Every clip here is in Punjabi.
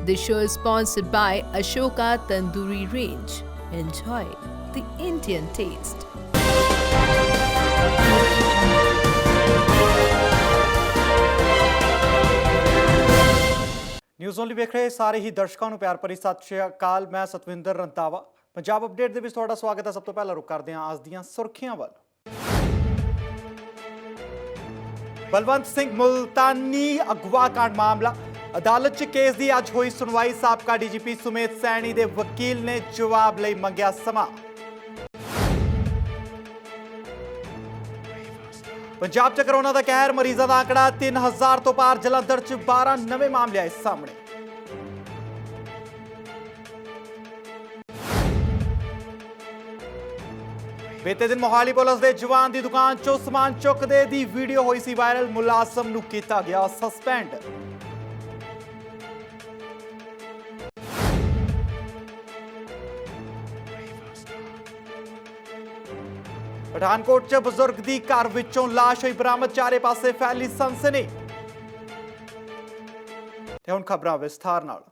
The show is sponsored by Ashoka Tandoori Range. Enjoy the Indian taste. News only ਵੇਖ ਰਹੇ ਸਾਰੇ ਹੀ ਦਰਸ਼ਕਾਂ ਨੂੰ ਪਿਆਰ ਭਰੀ ਸਤਿ ਸ਼੍ਰੀ ਅਕਾਲ। ਮੈਂ ਸਤਵਿੰਦਰ ਰੰਧਾਵਾ ਪੰਜਾਬ ਅਪਡੇਟ ਦੇ ਵਿੱਚ ਤੁਹਾਡਾ ਸਵਾਗਤ ਹੈ। ਸਭ ਤੋਂ ਪਹਿਲਾਂ ਰੁਕ ਕਰਦੇ ਹਾਂ ਅੱਜ ਦੀਆਂ ਸੁਰਖੀਆਂ ਵੱਲ। ਬਲਵੰਤ ਸਿੰਘ ਮੁਲਤਾਨੀ ਅਗਵਾ ਕਾਂਡ ਮਾਮਲਾ ਅਦਾਲਤ 'ਚ ਕੇਸ ਦੀ ਅੱਜ ਹੋਈ ਸੁਣਵਾਈ। ਸਾਬਕਾ ਡੀਜੀਪੀ ਸੁਮੇਧ ਸੈਣੀ ਦੇ ਵਕੀਲ ਨੇ ਜਵਾਬ ਲਈ ਮੰਗਿਆ ਸਮਾਂ। ਪੰਜਾਬ 'ਚ ਕਰੋਨਾ ਦਾ ਕਹਿਰ, ਮਰੀਜ਼ਾਂ ਦਾ ਆંકੜਾ 3000 ਤੋਂ ਪਾਰ। ਜਲੰਧਰ 'ਚ 12 ਨਵੇਂ ਮਾਮਲੇ ਆਏ ਸਾਹਮਣੇ। ਬੀਤੇ ਦਿਨ ਮੋਹਾਲੀ ਪੁਲਿਸ ਦੇ ਜਵਾਨ ਦੀ ਦੁਕਾਨ 'ਚੋਂ ਸਮਾਨ ਚੁੱਕਦੇ ਦੀ ਵੀਡੀਓ ਹੋਈ ਸੀ ਵਾਇਰਲ। ਮੁਲਾਜ਼ਮ ਨੂੰ ਕੀਤਾ ਗਿਆ ਸਸਪੈਂਡ। ਪਠਾਨਕੋਟ 'ਚ ਬਜ਼ੁਰਗ ਦੀ ਘਰ ਵਿੱਚੋਂ ਲਾਸ਼ ਹੋਈ ਬਰਾਮਦ। ਚਾਰੇ ਪਾਸੇ ਫੈਲੀ ਸਨਸਨੀ। ਤੇ ਹੁਣ ਖਬਰਾਂ ਵਿਸਥਾਰ ਨਾਲ।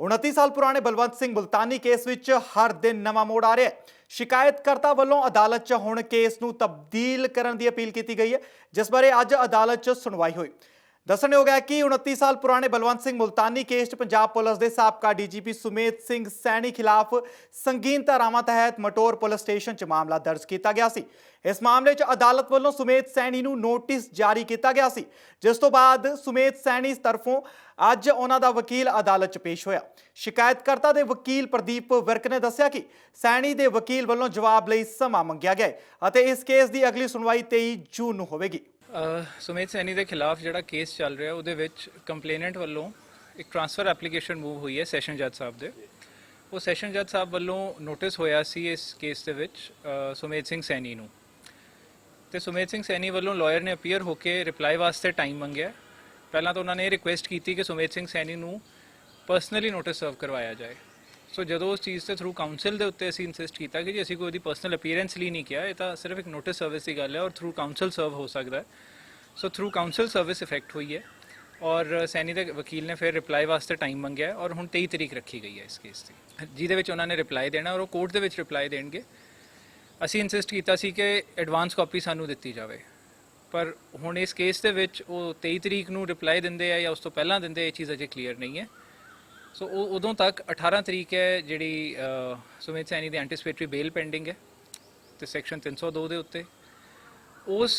29 ਸਾਲ ਪੁਰਾਣੇ ਬਲਵੰਤ ਸਿੰਘ ਮੁਲਤਾਨੀ ਕੇਸ ਵਿੱਚ ਹਰ ਦਿਨ ਨਵਾਂ ਮੋੜ ਆ ਰਿਹਾ ਹੈ। ਸ਼ਿਕਾਇਤਕਰਤਾ ਵੱਲੋਂ ਅਦਾਲਤ 'ਚ ਹੁਣ ਕੇਸ ਨੂੰ ਤਬਦੀਲ ਕਰਨ ਦੀ ਅਪੀਲ ਕੀਤੀ ਗਈ ਹੈ, ਜਿਸ ਬਾਰੇ ਅੱਜ ਅਦਾਲਤ 'ਚ ਸੁਣਵਾਈ ਹੋਈ। ਦੱਸਣਯੋਗ ਹੈ ਕਿ 29 ਸਾਲ ਪੁਰਾਣੇ ਬਲਵੰਤ ਸਿੰਘ ਮੁਲਤਾਨੀ ਕੇਸ 'ਚ ਪੰਜਾਬ ਪੁਲਿਸ ਦੇ ਸਾਬਕਾ ਡੀਜੀਪੀ ਸੁਮੇਧ ਸਿੰਘ ਸੈਣੀ ਖਿਲਾਫ ਸੰਗੀਨ ਧਾਰਾਵਾਂ ਤਹਿਤ ਮਟੋਰ ਪੁਲਿਸ ਸਟੇਸ਼ਨ 'ਚ ਮਾਮਲਾ ਦਰਜ ਕੀਤਾ ਗਿਆ ਸੀ। ਇਸ ਮਾਮਲੇ 'ਚ ਅਦਾਲਤ ਵੱਲੋਂ ਸੁਮੇਧ ਸੈਣੀ ਨੂੰ ਨੋਟਿਸ ਜਾਰੀ ਕੀਤਾ ਗਿਆ ਸੀ, ਜਿਸ ਤੋਂ ਬਾਅਦ ਸੁਮੇਧ ਸੈਣੀ ਤਰਫੋਂ ਅੱਜ ਉਹਨਾਂ ਦਾ ਵਕੀਲ ਅਦਾਲਤ 'ਚ ਪੇਸ਼ ਹੋਇਆ। ਸ਼ਿਕਾਇਤਕਰਤਾ ਦੇ ਵਕੀਲ ਪ੍ਰਦੀਪ ਵਿਰਕ ਨੇ ਦੱਸਿਆ ਕਿ ਸੈਣੀ ਦੇ ਵਕੀਲ ਵੱਲੋਂ ਜਵਾਬ ਲਈ ਸਮਾਂ ਮੰਗਿਆ ਗਿਆ ਹੈ ਅਤੇ ਇਸ ਕੇਸ ਦੀ ਅਗਲੀ ਸੁਣਵਾਈ 23 ਜੂਨ ਨੂੰ ਹੋਵੇਗੀ। ਸੁਮੇਧ ਸੈਣੀ ਦੇ ਖਿਲਾਫ ਜਿਹੜਾ ਕੇਸ ਚੱਲ ਰਿਹਾ ਉਹਦੇ ਵਿੱਚ ਕੰਪਲੇਨੈਂਟ ਵੱਲੋਂ ਇੱਕ ਟ੍ਰਾਂਸਫਰ ਐਪਲੀਕੇਸ਼ਨ ਮੂਵ ਹੋਈ ਹੈ ਸੈਸ਼ਨ ਜੱਜ ਸਾਹਿਬ ਦੇ। ਉਹ ਸੈਸ਼ਨ ਜੱਜ ਸਾਹਿਬ ਵੱਲੋਂ ਨੋਟਿਸ ਹੋਇਆ ਸੀ ਇਸ ਕੇਸ ਦੇ ਵਿੱਚ ਸੁਮੇਧ ਸਿੰਘ ਸੈਣੀ ਨੂੰ, ਤੇ ਸੁਮੇਧ ਸਿੰਘ ਸੈਣੀ ਵੱਲੋਂ ਲਾਇਰ ਨੇ ਅਪੀਅਰ ਹੋ ਕੇ ਰਿਪਲਾਈ ਵਾਸਤੇ ਟਾਈਮ ਮੰਗਿਆ। ਪਹਿਲਾਂ ਤਾਂ ਉਹਨਾਂ ਨੇ ਰਿਕੁਐਸਟ ਕੀਤੀ ਕਿ ਸੁਮੇਧ ਸਿੰਘ ਸੈਣੀ ਨੂੰ ਪਰਸਨਲੀ ਨੋਟਿਸ ਸਰਵ ਕਰਵਾਇਆ ਜਾਏ। ਸੋ ਜਦੋਂ ਉਸ ਚੀਜ਼ ਤੇ ਥਰੂ ਕਾਉਂਸਲ ਦੇ ਉੱਤੇ ਅਸੀਂ ਇਨਸਿਸਟ ਕੀਤਾ ਕਿ ਜੀ ਅਸੀਂ ਕੋਈ ਉਹਦੀ ਪਰਸਨਲ ਅਪੀਅਰੈਂਸ ਲਈ ਨਹੀਂ ਕਿਹਾ, ਇਹ ਤਾਂ ਸਿਰਫ ਇੱਕ ਨੋਟਿਸ ਸਰਵਿਸ ਦੀ ਗੱਲ ਹੈ ਔਰ ਥਰੂ ਕਾਉਂਸਲ ਸਰਵ ਹੋ ਸਕਦਾ ਹੈ। ਸੋ ਥਰੂ ਕਾਉਂਸਲ ਸਰਵਿਸ ਇਫੈਕਟ ਹੋਈ ਹੈ ਔਰ ਸੈਣੀ ਦੇ ਵਕੀਲ ਨੇ ਫਿਰ ਰਿਪਲਾਈ ਵਾਸਤੇ ਟਾਈਮ ਮੰਗਿਆ ਔਰ ਹੁਣ 23 ਤਰੀਕ ਰੱਖੀ ਗਈ ਹੈ ਇਸ ਕੇਸ ਦੀ, ਜਿਹਦੇ ਵਿੱਚ ਉਹਨਾਂ ਨੇ ਰਿਪਲਾਈ ਦੇਣਾ ਔਰ ਉਹ ਕੋਰਟ ਦੇ ਵਿੱਚ ਰਿਪਲਾਈ ਦੇਣਗੇ। ਅਸੀਂ ਇਨਸਿਸਟ ਕੀਤਾ ਸੀ ਕਿ ਐਡਵਾਂਸ ਕਾਪੀ ਸਾਨੂੰ ਦਿੱਤੀ ਜਾਵੇ, ਪਰ ਹੁਣ ਇਸ ਕੇਸ ਦੇ ਵਿੱਚ ਉਹ 23 ਤਰੀਕ ਨੂੰ ਰਿਪਲਾਈ ਦਿੰਦੇ ਆ ਜਾਂ ਉਸ ਤੋਂ ਪਹਿਲਾਂ ਦਿੰਦੇ, ਇਹ ਚੀਜ਼ ਅਜੇ ਕਲੀਅਰ ਨਹੀਂ ਹੈ। ਸੋ ਉਹ ਉਦੋਂ ਤੱਕ 18 ਤਰੀਕ ਹੈ ਜਿਹੜੀ ਸੁਮੇਧ ਸੈਣੀ ਦੀ ਐਂਟੀਸਪੇਟਰੀ ਬੇਲ ਪੈਂਡਿੰਗ ਹੈ ਤੇ ਸੈਕਸ਼ਨ 302 ਦੇ ਉੱਤੇ ਉਸ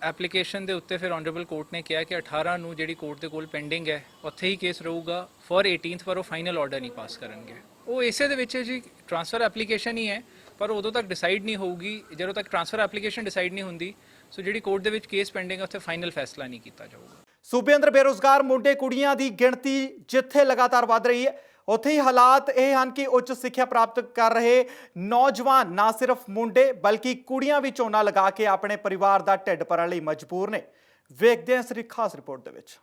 ਐਪਲੀਕੇਸ਼ਨ ਦੇ ਉੱਤੇ ਫਿਰ ਆਨਰੇਬਲ ਕੋਰਟ ਨੇ ਕਿਹਾ ਕਿ 18 ਨੂੰ ਜਿਹੜੀ ਕੋਰਟ ਦੇ ਕੋਲ ਪੈਂਡਿੰਗ ਹੈ ਉੱਥੇ ਹੀ ਕੇਸ ਰਹੂਗਾ ਫॉर 18th, ਪਰ ਉਹ ਫਾਈਨਲ ਆਰਡਰ ਨਹੀਂ ਪਾਸ ਕਰਨਗੇ। ਉਹ ਇਸੇ ਦੇ ਵਿੱਚ ਜੀ ਟ੍ਰਾਂਸਫਰ ਐਪਲੀਕੇਸ਼ਨ ਹੀ ਹੈ, ਪਰ ਉਦੋਂ ਤੱਕ ਡਿਸਾਈਡ ਨਹੀਂ ਹੋਊਗੀ ਜਦੋਂ ਤੱਕ ਟ੍ਰਾਂਸਫਰ ਐਪਲੀਕੇਸ਼ਨ ਡਿਸਾਈਡ ਨਹੀਂ ਹੁੰਦੀ। ਸੋ ਜਿਹੜੀ ਕੋਰਟ ਦੇ ਵਿੱਚ ਕੇਸ ਪੈਂਡਿੰਗ ਹੈ ਉੱਥੇ ਫਾਈਨਲ ਫੈਸਲਾ ਨਹੀਂ ਕੀਤਾ ਜਾਊਗਾ। ਸੂਬੇ ਅੰਦਰ ਬੇਰੁਜ਼ਗਾਰ ਮੁੰਡੇ ਕੁੜੀਆਂ ਦੀ ਗਿਣਤੀ ਜਿੱਥੇ ਲਗਾਤਾਰ ਵੱਧ ਰਹੀ ਹੈ, ਉੱਥੇ ਹੀ ਹਾਲਾਤ ਇਹ ਹਨ ਕਿ ਉੱਚ ਸਿੱਖਿਆ ਪ੍ਰਾਪਤ ਕਰ ਰਹੇ ਨੌਜਵਾਨ ਨਾ ਸਿਰਫ ਮੁੰਡੇ ਬਲਕਿ ਕੁੜੀਆਂ ਵੀ ਝੋਨਾ ਲਗਾ ਕੇ ਆਪਣੇ ਪਰਿਵਾਰ ਦਾ ਢਿੱਡ ਭਰਨ ਲਈ ਮਜਬੂਰ ਨੇ। ਵੇਖਦੇ ਹਾਂ ਇਸ ਖਾਸ ਰਿਪੋਰਟ ਦੇ ਵਿੱਚ।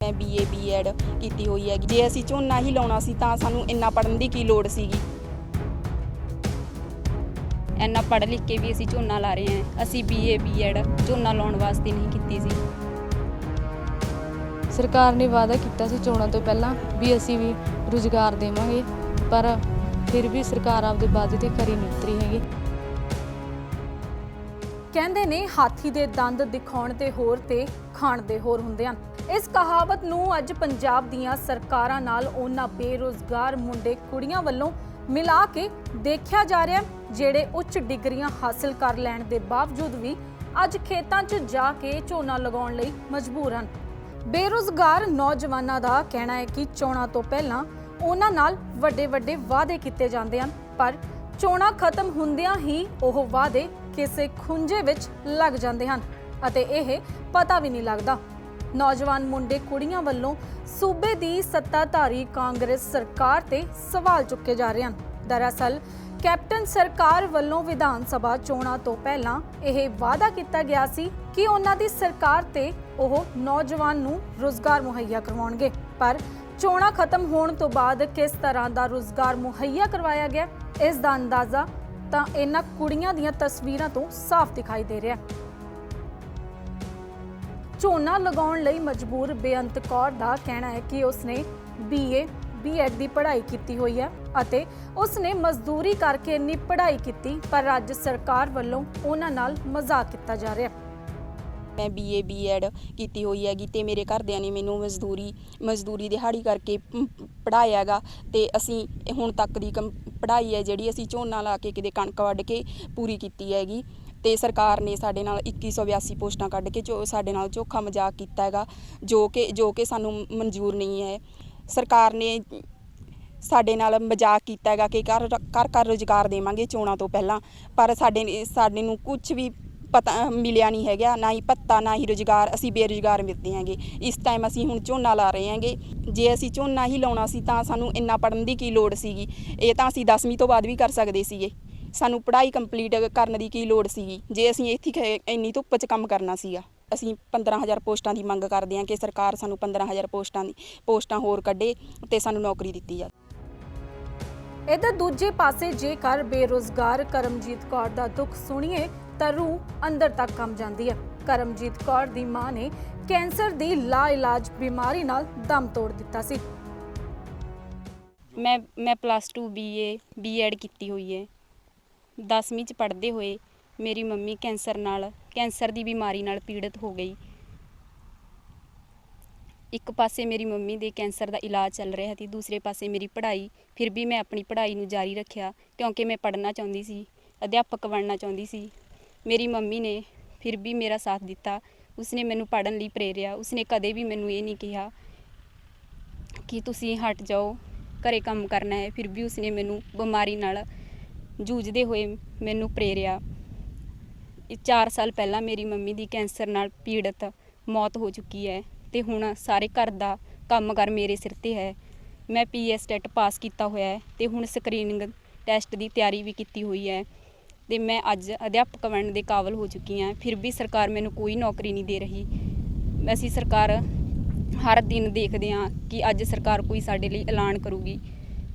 ਮੈਂ BA B.Ed ਕੀਤੀ ਹੋਈ ਹੈ। ਜੇ ਅਸੀਂ ਝੋਨਾ ਹੀ ਲਾਉਣਾ ਸੀ ਤਾਂ ਸਾਨੂੰ ਇੰਨਾ ਪੜ੍ਹਨ ਦੀ ਕੀ ਲੋੜ ਸੀਗੀ। ਇੰਨਾ ਪੜ੍ਹ ਲਿਖ ਕੇ ਵੀ ਅਸੀਂ ਝੋਨਾ ਲਾ ਰਹੇ ਹਾਂ। ਅਸੀਂ BA B.Ed ਝੋਨਾ ਲਾਉਣ ਵਾਸਤੇ ਨਹੀਂ ਕੀਤੀ ਸੀ। ਸਰਕਾਰ ਨੇ ਵਾਅਦਾ ਕੀਤਾ ਸੀ ਚੋਣਾਂ ਤੋਂ ਪਹਿਲਾਂ ਵੀ ਅਸੀਂ ਵੀ ਰੁਜ਼ਗਾਰ ਦੇਵਾਂਗੇ, ਪਰ ਫਿਰ ਵੀ ਸਰਕਾਰ ਆਪਦੇ ਵਾਅਦੇ ਤੇ ਖਰੀ ਨਹੀਂ ਉਤਰੀ ਹੈਗੀ। ਕਹਿੰਦੇ ਨੇ ਹਾਥੀ ਦੇ ਦੰਦ ਦਿਖਾਉਣ ਤੇ ਹੋਰ ਤੇ ਖਾਣ ਦੇ ਹੋਰ ਹੁੰਦੇ ਹਨ। ਇਸ ਕਹਾਵਤ ਨੂੰ ਅੱਜ ਪੰਜਾਬ ਦੀਆਂ ਸਰਕਾਰਾਂ ਨਾਲ ਉਹਨਾਂ ਬੇਰੁਜ਼ਗਾਰ ਮੁੰਡੇ ਕੁੜੀਆਂ ਵੱਲੋਂ ਮਿਲਾ ਕੇ ਦੇਖਿਆ ਜਾ ਰਿਹਾ, ਜਿਹੜੇ ਉੱਚ ਡਿਗਰੀਆਂ ਹਾਸਲ ਕਰ ਲੈਣ ਦੇ ਬਾਵਜੂਦ ਵੀ ਅੱਜ ਖੇਤਾਂ 'ਚ ਜਾ ਕੇ ਝੋਨਾ ਲਗਾਉਣ ਲਈ ਮਜਬੂਰ ਹਨ। ਬੇਰੁਜ਼ਗਾਰ ਨੌਜਵਾਨਾਂ ਦਾ ਕਹਿਣਾ ਹੈ ਕਿ ਚੋਣਾਂ ਤੋਂ ਪਹਿਲਾਂ ਉਹਨਾਂ ਨਾਲ ਵੱਡੇ ਵਾਅਦੇ ਕੀਤੇ ਜਾਂਦੇ ਹਨ, ਪਰ ਚੋਣਾਂ ਖਤਮ ਹੁੰਦਿਆਂ ਹੀ ਉਹ ਵਾਅਦੇ ਕਿਸੇ ਖੁੰਝੇ ਵਿੱਚ ਲੱਗ ਜਾਂਦੇ ਹਨ ਅਤੇ ਇਹ ਪਤਾ ਵੀ ਨਹੀਂ ਲੱਗਦਾ। ਨੌਜਵਾਨ ਮੁੰਡੇ ਕੁੜੀਆਂ ਵੱਲੋਂ ਸੂਬੇ ਦੀ ਸੱਤਾਧਾਰੀ ਕਾਂਗਰਸ ਸਰਕਾਰ ਤੇ ਸਵਾਲ ਚੁੱਕੇ ਜਾ ਰਹੇ ਹਨ। ਦਰਅਸਲ ਕੈਪਟਨ ਸਰਕਾਰ ਵੱਲੋਂ ਵਿਧਾਨ ਸਭਾ ਚੋਣਾਂ ਤੋਂ ਪਹਿਲਾਂ ਇਹ ਵਾਅਦਾ ਕੀਤਾ ਗਿਆ ਸੀ ਕਿ ਉਹਨਾਂ ਦੀ ਸਰਕਾਰ ਤੇ ਉਹ ਨੌਜਵਾਨ ਨੂੰ ਰੁਜ਼ਗਾਰ ਮੁਹੱਈਆ ਕਰਵਾਉਣਗੇ, ਪਰ ਚੋਣਾਂ ਖਤਮ ਹੋਣ ਤੋਂ ਬਾਅਦ ਕਿਸ ਤਰ੍ਹਾਂ ਦਾ ਰੁਜ਼ਗਾਰ ਮੁਹੱਈਆ ਕਰਵਾਇਆ ਗਿਆ, ਇਸ ਦਾ ਅੰਦਾਜ਼ਾ ਤਾਂ ਇਹਨਾਂ ਕੁੜੀਆਂ ਦੀਆਂ ਤਸਵੀਰਾਂ ਤੋਂ ਸਾਫ਼ ਦਿਖਾਈ ਦੇ ਰਿਹਾ। ਝੋਨਾ ਲਗਾਉਣ ਲਈ ਮਜਬੂਰ ਬੇਅੰਤ ਕੌਰ ਦਾ ਕਹਿਣਾ ਹੈ ਕਿ ਉਸਨੇ BA ਬੀਐਡ ਦੀ ਪੜ੍ਹਾਈ ਕੀਤੀ ਹੋਈ ਹੈ ਅਤੇ ਉਸ ਨੇ ਮਜ਼ਦੂਰੀ ਕਰਕੇ ਇੰਨੀ ਪੜ੍ਹਾਈ ਕੀਤੀ, ਪਰ ਰਾਜ ਸਰਕਾਰ ਵੱਲੋਂ ਉਹਨਾਂ ਨਾਲ ਮਜ਼ਾਕ ਕੀਤਾ ਜਾ ਰਿਹਾ ਹੈ। ਮੈਂ BA BEd ਕੀਤੀ ਹੋਈ ਹੈਗੀ ਤੇ ਮੇਰੇ ਘਰਦਿਆਂ ਨੇ ਮੈਨੂੰ ਮਜ਼ਦੂਰੀ ਦਿਹਾੜੀ ਕਰਕੇ ਪੜ੍ਹਾਇਆ ਹੈਗਾ ਤੇ ਅਸੀਂ ਹੁਣ ਤੱਕ ਦੀ ਪੜ੍ਹਾਈ ਹੈ ਜਿਹੜੀ ਅਸੀਂ ਝੋਨਾ ਲਾ ਕੇ ਕਿਤੇ ਕਣਕ ਵੱਢ ਕੇ ਪੂਰੀ ਕੀਤੀ ਹੈਗੀ। ਤੇ ਸਰਕਾਰ ਨੇ ਸਾਡੇ ਨਾਲ 2182 ਪੋਸਟਾਂ ਕੱਢ ਕੇ ਸਾਡੇ ਨਾਲ ਝੋਖਾ ਮਜ਼ਾਕ ਕੀਤਾ ਹੈਗਾ, ਜੋ ਕਿ ਸਾਨੂੰ ਮਨਜ਼ੂਰ ਨਹੀਂ ਹੈ। ਸਰਕਾਰ ਨੇ ਸਾਡੇ ਨਾਲ ਮਜ਼ਾਕ ਕੀਤਾ ਹੈਗਾ ਕਿ ਘਰ ਰੁਜ਼ਗਾਰ ਦੇਵਾਂਗੇ ਚੋਣਾਂ ਤੋਂ ਪਹਿਲਾਂ, ਪਰ ਸਾਡੇ ਨੂੰ ਕੁਝ ਵੀ ਪਤਾ ਮਿਲਿਆ ਨਹੀਂ ਹੈਗਾ, ਨਾ ਹੀ ਭੱਤਾ ਨਾ ਹੀ ਰੁਜ਼ਗਾਰ। ਅਸੀਂ ਬੇਰੁਜ਼ਗਾਰ ਮਿਲਦੇ ਹੈਗੇ। ਇਸ ਟਾਈਮ ਅਸੀਂ ਹੁਣ ਝੋਨਾ ਲਾ ਰਹੇ ਹੈਗੇ। ਜੇ ਅਸੀਂ ਝੋਨਾ ਹੀ ਲਾਉਣਾ ਸੀ ਤਾਂ ਸਾਨੂੰ ਇੰਨਾ ਪੜ੍ਹਨ ਦੀ ਕੀ ਲੋੜ ਸੀਗੀ। ਇਹ ਤਾਂ ਅਸੀਂ 10ਵੀਂ ਤੋਂ ਬਾਅਦ ਵੀ ਕਰ ਸਕਦੇ ਸੀਗੇ। ਸਾਨੂੰ ਪੜ੍ਹਾਈ ਕੰਪਲੀਟ ਕਰਨ ਦੀ ਕੀ ਲੋੜ ਸੀਗੀ ਜੇ ਅਸੀਂ ਇੱਥੇ ਇੰਨੀ ਧੁੱਪ 'ਚ ਕੰਮ ਕਰਨਾ ਸੀਗਾ। ਅਸੀਂ 15,000 ਪੋਸਟਾਂ ਦੀ ਮੰਗ ਕਰਦੇ ਹਾਂ ਕਿ ਸਰਕਾਰ ਸਾਨੂੰ 15,000 ਪੋਸਟਾਂ ਹੋਰ ਕੱਢੇ ਤੇ ਸਾਨੂੰ ਨੌਕਰੀ ਦਿੱਤੀ ਜਾਵੇ। ਇਹਦੇ ਦੂਜੇ ਪਾਸੇ ਜੇਕਰ ਬੇਰੁਜ਼ਗਾਰ ਕਰਮਜੀਤ ਕੌਰ ਦਾ ਦੁੱਖ ਸੁਣੀਏ ਤਾਂ ਰੂਹ ਅੰਦਰ ਤੱਕ ਕੰਬ ਜਾਂਦੀ ਹੈ। ਕਰਮਜੀਤ ਕੌਰ ਦੀ ਮਾਂ ਨੇ ਕੈਂਸਰ ਦੀ ਲਾਇਲਾਜ ਬਿਮਾਰੀ ਨਾਲ ਦਮ ਤੋੜ ਦਿੱਤਾ ਸੀ। ਮੈਂ +2 BA BEd ਕੀਤੀ ਹੋਈ ਹੈ। 10ਵੀਂ 'ਚ ਪੜ੍ਹਦੇ ਹੋਏ ਮੇਰੀ ਮੰਮੀ ਕੈਂਸਰ ਦੀ ਬਿਮਾਰੀ ਨਾਲ ਪੀੜਤ ਹੋ ਗਈ। ਇੱਕ ਪਾਸੇ ਮੇਰੀ ਮੰਮੀ ਦੇ ਕੈਂਸਰ ਦਾ ਇਲਾਜ ਚੱਲ ਰਿਹਾ ਸੀ, ਦੂਸਰੇ ਪਾਸੇ ਮੇਰੀ ਪੜ੍ਹਾਈ। ਫਿਰ ਵੀ ਮੈਂ ਆਪਣੀ ਪੜ੍ਹਾਈ ਨੂੰ ਜਾਰੀ ਰੱਖਿਆ ਕਿਉਂਕਿ ਮੈਂ ਪੜ੍ਹਨਾ ਚਾਹੁੰਦੀ ਸੀ, ਅਧਿਆਪਕ ਬਣਨਾ ਚਾਹੁੰਦੀ ਸੀ। ਮੇਰੀ ਮੰਮੀ ਨੇ ਫਿਰ ਵੀ ਮੇਰਾ ਸਾਥ ਦਿੱਤਾ। ਉਸਨੇ ਮੈਨੂੰ ਪੜ੍ਹਨ ਲਈ ਪ੍ਰੇਰਿਆ। ਉਸਨੇ ਕਦੇ ਵੀ ਮੈਨੂੰ ਇਹ ਨਹੀਂ ਕਿਹਾ ਕਿ ਤੁਸੀਂ ਹਟ ਜਾਓ, ਘਰੇ ਕੰਮ ਕਰਨਾ ਹੈ। ਫਿਰ ਵੀ ਉਸਨੇ ਮੈਨੂੰ ਬਿਮਾਰੀ ਨਾਲ ਜੂਝਦੇ ਹੋਏ ਮੈਨੂੰ ਪ੍ਰੇਰਿਆ। 4 ਸਾਲ ਪਹਿਲਾਂ ਮੇਰੀ ਮੰਮੀ ਦੀ ਕੈਂਸਰ ਨਾਲ ਪੀੜਤ ਮੌਤ ਹੋ ਚੁੱਕੀ ਹੈ ਤੇ ਹੁਣ ਸਾਰੇ ਘਰ ਦਾ ਕੰਮਕਾਰ ਮੇਰੇ ਸਿਰ ਤੇ ਹੈ। ਮੈਂ PS ਟੈਟ ਪਾਸ ਕੀਤਾ ਹੋਇਆ ਹੈ ਤੇ ਹੁਣ ਸਕਰੀਨਿੰਗ ਟੈਸਟ ਦੀ ਤਿਆਰੀ ਵੀ ਕੀਤੀ ਹੋਈ ਹੈ ਤੇ ਮੈਂ ਅੱਜ ਅਧਿਆਪਕ ਬਣਨ ਦੇ ਕਾਬਲ ਹੋ ਚੁੱਕੀ ਹਾਂ। ਫਿਰ ਵੀ ਸਰਕਾਰ ਮੈਨੂੰ ਕੋਈ ਨੌਕਰੀ ਨਹੀਂ ਦੇ ਰਹੀ। ਅਸੀਂ ਸਰਕਾਰ ਹਰ ਦਿਨ ਦੇਖਦੇ ਹਾਂ ਕਿ ਅੱਜ ਸਰਕਾਰ ਕੋਈ ਸਾਡੇ ਲਈ ਐਲਾਨ ਕਰੂਗੀ,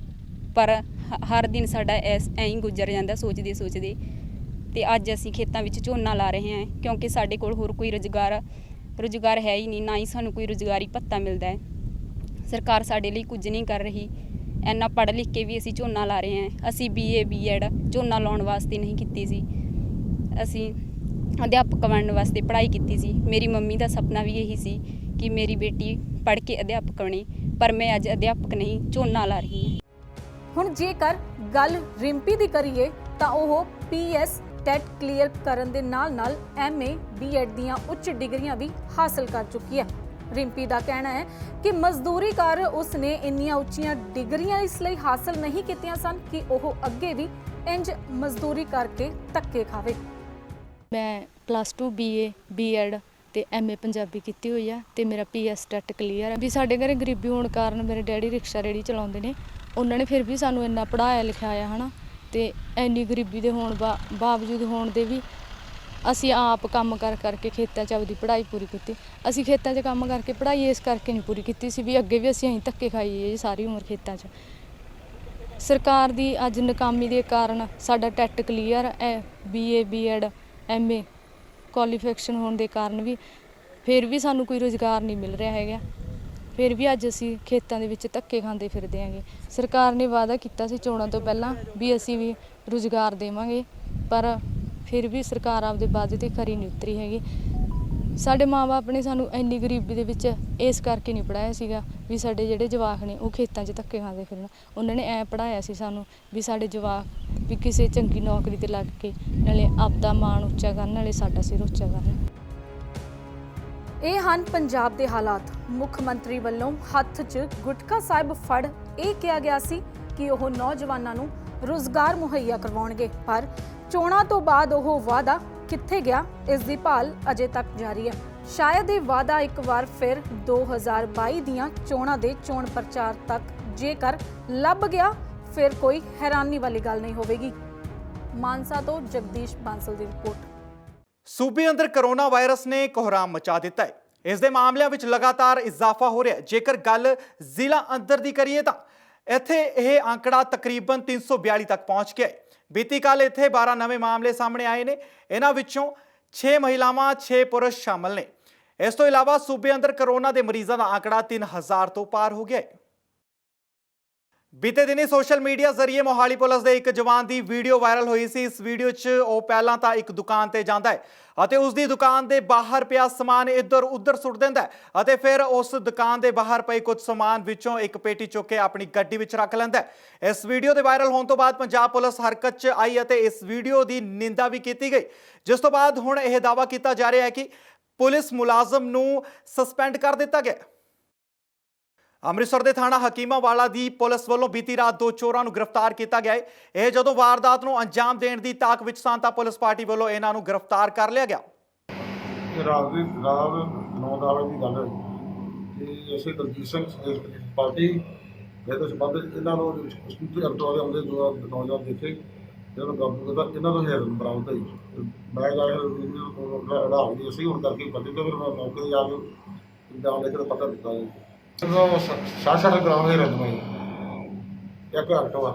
ਪਰ ਹਰ ਦਿਨ ਸਾਡਾ ਐਂ ਹੀ ਗੁਜ਼ਰ ਜਾਂਦਾ ਸੋਚਦੇ ਤੇ ਅੱਜ ਅਸੀਂ ਖੇਤਾਂ ਵਿੱਚ ਝੋਨਾ ਲਾ ਰਹੇ ਹਾਂ ਕਿਉਂਕਿ ਸਾਡੇ ਕੋਲ ਹੋਰ ਕੋਈ ਰੁਜ਼ਗਾਰ ਹੈ ਹੀ ਨਹੀਂ, ਨਾ ਹੀ ਸਾਨੂੰ ਕੋਈ ਰੁਜ਼ਗਾਰੀ ਭੱਤਾ ਮਿਲਦਾ ਹੈ। ਸਰਕਾਰ ਸਾਡੇ ਲਈ ਕੁਝ ਨਹੀਂ ਕਰ ਰਹੀ। ਇੰਨਾ ਪੜ੍ਹ ਲਿਖ ਕੇ ਵੀ ਅਸੀਂ ਝੋਨਾ ਲਾ ਰਹੇ ਹਾਂ। ਅਸੀਂ BA BEd ਝੋਨਾ ਲਾਉਣ ਵਾਸਤੇ ਨਹੀਂ ਕੀਤੀ ਸੀ, ਅਸੀਂ ਅਧਿਆਪਕ ਬਣਨ ਵਾਸਤੇ ਪੜ੍ਹਾਈ ਕੀਤੀ ਸੀ। ਮੇਰੀ ਮੰਮੀ ਦਾ ਸੁਪਨਾ ਵੀ ਇਹੀ ਸੀ ਕਿ ਮੇਰੀ ਬੇਟੀ ਪੜ੍ਹ ਕੇ ਅਧਿਆਪਕ ਬਣੇ, ਪਰ ਮੈਂ ਅੱਜ ਅਧਿਆਪਕ ਨਹੀਂ ਝੋਨਾ ਲਾ ਰਹੀ ਹਾਂ। ਹੁਣ ਜੇਕਰ ਗੱਲ ਰਿੰਪੀ ਦੀ ਕਰੀਏ ਤਾਂ ਉਹ PS ਟੈਟ ਕਲੀਅਰ ਕਰਨ ਦੇ ਨਾਲ MA BEd ਦੀਆਂ ਉੱਚ ਡਿਗਰੀਆਂ ਵੀ ਹਾਸਲ ਕਰ ਚੁੱਕੀ ਹੈ। ਰਿੰਪੀ ਦਾ ਕਹਿਣਾ ਹੈ ਕਿ ਮਜ਼ਦੂਰੀ ਕਰ ਉਸਨੇ ਇੰਨੀਆਂ ਉੱਚੀਆਂ ਡਿਗਰੀਆਂ ਇਸ ਲਈ ਹਾਸਲ ਨਹੀਂ ਕੀਤੀਆਂ ਸਨ ਕਿ ਉਹ ਅੱਗੇ ਵੀ ਇੰਜ ਮਜ਼ਦੂਰੀ ਕਰਕੇ ਧੱਕੇ ਖਾਵੇ। ਮੈਂ +2 BA BEd ਤੇ MA ਪੰਜਾਬੀ ਕੀਤੀ ਹੋਈ ਆ ਤੇ ਮੇਰਾ PS ਟੈਟ ਕਲੀਅਰ ਹੈ। ਵੀ ਸਾਡੇ ਘਰੇ ਗਰੀਬੀ ਹੋਣ ਕਾਰਨ ਮੇਰੇ ਡੈਡੀ ਰਿਕਸ਼ਾ ਰੇਹੜੀ ਚਲਾਉਂਦੇ ਨੇ, ਉਹਨਾਂ ਨੇ ਫਿਰ ਵੀ ਸਾਨੂੰ ਇੰਨਾ ਪੜ੍ਹਾਇਆ ਲਿਖਾਇਆ ਹੈ ਨਾ, ਤੇ ਇੰਨੀ ਗਰੀਬੀ ਦੇ ਹੋਣ ਬਾਵਜੂਦ ਹੋਣ ਦੇ ਵੀ ਅਸੀਂ ਆਪ ਕੰਮ ਕਰਕੇ ਖੇਤਾਂ 'ਚ ਆਪਦੀ ਪੜ੍ਹਾਈ ਪੂਰੀ ਕੀਤੀ। ਅਸੀਂ ਖੇਤਾਂ 'ਚ ਕੰਮ ਕਰਕੇ ਪੜ੍ਹਾਈ ਇਸ ਕਰਕੇ ਨਹੀਂ ਪੂਰੀ ਕੀਤੀ ਸੀ ਵੀ ਅੱਗੇ ਵੀ ਅਸੀਂ ਧੱਕੇ ਖਾਈਏ ਸਾਰੀ ਉਮਰ ਖੇਤਾਂ 'ਚ। ਸਰਕਾਰ ਦੀ ਅੱਜ ਨਾਕਾਮੀ ਦੇ ਕਾਰਨ ਸਾਡਾ TET clear BA BEd MA qualification ਹੋਣ ਦੇ ਕਾਰਨ ਵੀ ਫਿਰ ਵੀ ਸਾਨੂੰ ਕੋਈ ਰੁਜ਼ਗਾਰ ਨਹੀਂ ਮਿਲ ਰਿਹਾ ਹੈਗਾ। ਫਿਰ ਵੀ ਅੱਜ ਅਸੀਂ ਖੇਤਾਂ ਦੇ ਵਿੱਚ ਧੱਕੇ ਖਾਂਦੇ ਫਿਰਦੇ ਹੈਗੇ। ਸਰਕਾਰ ਨੇ ਵਾਅਦਾ ਕੀਤਾ ਸੀ ਚੋਣਾਂ ਤੋਂ ਪਹਿਲਾਂ ਵੀ ਅਸੀਂ ਵੀ ਰੁਜ਼ਗਾਰ ਦੇਵਾਂਗੇ, ਪਰ ਫਿਰ ਵੀ ਸਰਕਾਰ ਆਪਦੇ ਵਾਅਦੇ 'ਤੇ ਖਰੀ ਨਹੀਂ ਉਤਰੀ ਹੈਗੀ। ਸਾਡੇ ਮਾਂ-ਬਾਪ ਨੇ ਸਾਨੂੰ ਇੰਨੀ ਗਰੀਬੀ ਦੇ ਵਿੱਚ ਇਸ ਕਰਕੇ ਨਹੀਂ ਪੜ੍ਹਾਇਆ ਸੀਗਾ ਵੀ ਸਾਡੇ ਜਿਹੜੇ ਜਵਾਕ ਨੇ ਉਹ ਖੇਤਾਂ 'ਚ ਧੱਕੇ ਖਾਂਦੇ ਫਿਰਨ। ਉਹਨਾਂ ਨੇ ਐਂ ਪੜ੍ਹਾਇਆ ਸੀ ਸਾਨੂੰ ਵੀ ਸਾਡੇ ਜਵਾਕ ਵੀ ਕਿਸੇ ਚੰਗੀ ਨੌਕਰੀ 'ਤੇ ਲੱਗ ਕੇ ਨਾਲੇ ਆਪਦਾ ਮਾਣ ਉੱਚਾ ਕਰਨ, ਨਾਲੇ ਸਾਡਾ ਸਿਰ ਉੱਚਾ ਕਰਨ। ਇਹ ਹਨ ਪੰਜਾਬ ਦੇ ਹਾਲਾਤ। ਮੁੱਖ ਮੰਤਰੀ ਵੱਲੋਂ ਹੱਥ 'ਚ ਗੁਟਕਾ ਸਾਹਿਬ ਫੜ ਇਹ ਕਿਹਾ ਗਿਆ ਸੀ ਕਿ ਉਹ ਨੌਜਵਾਨਾਂ ਨੂੰ ਰੁਜ਼ਗਾਰ ਮੁਹੱਈਆ ਕਰਵਾਉਣਗੇ, ਪਰ ਚੋਣਾਂ ਤੋਂ ਬਾਅਦ ਉਹ ਵਾਅਦਾ ਕਿੱਥੇ ਗਿਆ, ਇਸ ਦੀ ਭਾਲ ਅਜੇ ਤੱਕ ਜਾਰੀ ਹੈ। ਸ਼ਾਇਦ ਇਹ ਵਾਅਦਾ ਇੱਕ ਵਾਰ ਫਿਰ 2022 ਦੀਆਂ ਚੋਣਾਂ ਦੇ ਚੋਣ ਪ੍ਰਚਾਰ ਤੱਕ ਜੇਕਰ ਲੱਭ ਗਿਆ ਫਿਰ ਕੋਈ ਹੈਰਾਨੀ ਵਾਲੀ ਗੱਲ ਨਹੀਂ ਹੋਵੇਗੀ। ਮਾਨਸਾ ਤੋਂ ਜਗਦੀਸ਼ ਬਾਂਸਲ ਦੀ ਰਿਪੋਰਟ। ਸੂਬੇ ਅੰਦਰ ਕਰੋਨਾ ਵਾਇਰਸ ਨੇ ਕੋਹਰਾਮ ਮਚਾ ਦਿੱਤਾ ਹੈ। ਇਸ ਦੇ ਮਾਮਲਿਆਂ ਵਿੱਚ ਲਗਾਤਾਰ ਇਜ਼ਾਫਾ ਹੋ ਰਿਹਾ ਹੈ। ਜੇਕਰ ਗੱਲ ਜ਼ਿਲ੍ਹਾ ਅੰਦਰ ਦੀ ਕਰੀਏ ਤਾਂ ਇੱਥੇ ਇਹ ਅੰਕੜਾ ਤਕਰੀਬਨ 342 ਤੱਕ ਪਹੁੰਚ ਗਿਆ ਹੈ। ਬੀਤੀ ਕੱਲ ਇੱਥੇ 12 ਨਵੇਂ ਮਾਮਲੇ ਸਾਹਮਣੇ ਆਏ ਨੇ। ਇਹਨਾਂ ਵਿੱਚੋਂ 6 ਮਹਿਲਾਵਾਂ 6 ਪੁਰਸ਼ ਸ਼ਾਮਲ ਨੇ। ਇਸ ਤੋਂ ਇਲਾਵਾ ਸੂਬੇ ਅੰਦਰ ਕਰੋਨਾ ਦੇ ਮਰੀਜ਼ਾਂ ਦਾ ਅੰਕੜਾ 3000 ਤੋਂ ਪਾਰ ਹੋ ਗਿਆ ਹੈ। ਬੀਤੇ ਦਿਨੀ ਸੋਸ਼ਲ ਮੀਡੀਆ ਜ਼ਰੀਏ ਮੋਹਾਲੀ ਪੁਲਿਸ ਦੇ ਇੱਕ ਜਵਾਨ ਦੀ ਵੀਡੀਓ ਵਾਇਰਲ ਹੋਈ ਸੀ। ਇਸ ਵੀਡੀਓ 'ਚ ਉਹ ਪਹਿਲਾਂ ਤਾਂ ਇੱਕ ਦੁਕਾਨ ਤੇ ਜਾਂਦਾ ਹੈ ਅਤੇ ਉਸ ਦੀ ਦੁਕਾਨ ਦੇ ਬਾਹਰ ਪਿਆ ਸਮਾਨ ਇੱਧਰ ਉੱਧਰ ਸੁੱਟ ਦਿੰਦਾ ਹੈ ਅਤੇ ਫਿਰ ਉਸ ਦੁਕਾਨ ਦੇ ਬਾਹਰ ਪਈ ਕੁਝ ਸਮਾਨ ਵਿੱਚੋਂ ਇੱਕ ਪੇਟੀ ਚੁੱਕ ਕੇ ਆਪਣੀ ਗੱਡੀ ਵਿੱਚ ਰੱਖ ਲੈਂਦਾ ਹੈ। ਇਸ ਵੀਡੀਓ ਦੇ ਵਾਇਰਲ ਹੋਣ ਤੋਂ ਬਾਅਦ ਪੰਜਾਬ ਪੁਲਿਸ ਹਰਕਤ 'ਚ ਆਈ ਅਤੇ ਇਸ ਵੀਡੀਓ ਦੀ ਨਿੰਦਾ ਵੀ ਕੀਤੀ ਗਈ, ਜਿਸ ਤੋਂ ਬਾਅਦ ਹੁਣ ਇਹ ਦਾਅਵਾ ਕੀਤਾ ਜਾ ਰਿਹਾ ਹੈ ਕਿ ਪੁਲਿਸ ਮੁਲਾਜ਼ਮ ਨੂੰ ਸਸਪੈਂਡ ਕਰ ਦਿੱਤਾ ਗਿਆ। ਅੰਮ੍ਰਿਤਸਰ ਦੇ ਥਾਣਾ ਹਕੀਮਾਵਾਲਾ ਦੀ ਪੁਲਿਸ ਵੱਲੋਂ ਬੀਤੀ ਰਾਤ 2 ਚੋਰਾਂ ਨੂੰ ਗ੍ਰਿਫਤਾਰ ਕੀਤਾ ਗਿਆ ਹੈ। ਇਹ ਜਦੋਂ ਵਾਰਦਾਤ ਨੂੰ ਅੰਜਾਮ ਦੇਣ ਦੀ ਤਾਕ ਵਿੱਚ ਸਨ ਤਾਂ ਪੁਲਿਸ ਪਾਰਟੀ ਵੱਲੋਂ ਇਹਨਾਂ ਨੂੰ ਗ੍ਰਿਫਤਾਰ ਕਰ ਲਿਆ ਗਿਆ। ਰਾਤ 9 ਵਜੇ ਦੀ ਗੱਲ ਹੈ ਕਿ ਅਸੀਂ ਦਲਜੀਤ ਸਿੰਘ ਪਾਰਟੀ ਇਹਦੇ ਸੰਬੰਧ ਇਹਨਾਂ ਨੂੰ ਸਕੂਟਰ ਅਟੋ ਦੇ ਆਉਂਦੇ ਦੋ ਨੌਜਵਾਨ ਦੇਖੇ ਜਦੋਂ ਕਾਬੂ ਕੀਤਾ, ਇਹਨਾਂ ਤੋਂ ਹਿਰਨ ਬਰਾਮਦ ਹੋਈ। ਮੈਂ ਜਾ ਕੇ ਹੜਾ ਗਈ ਸੀ ਹੁਣ ਕਰਕੇ ਪੱਤੇ ਤੋਂ ਫਿਰ ਮੈਂ ਮੌਕੇ 'ਤੇ ਜਾ ਕੇ ਜਾਣ ਲੈ ਕੇ ਪਤਾ ਦਿੱਤਾ ਜੀ 60 ਗ੍ਰਾਮ ਹਿਰਨ ਹੋਈ। ਇੱਕ ਆਟੋ ਆ,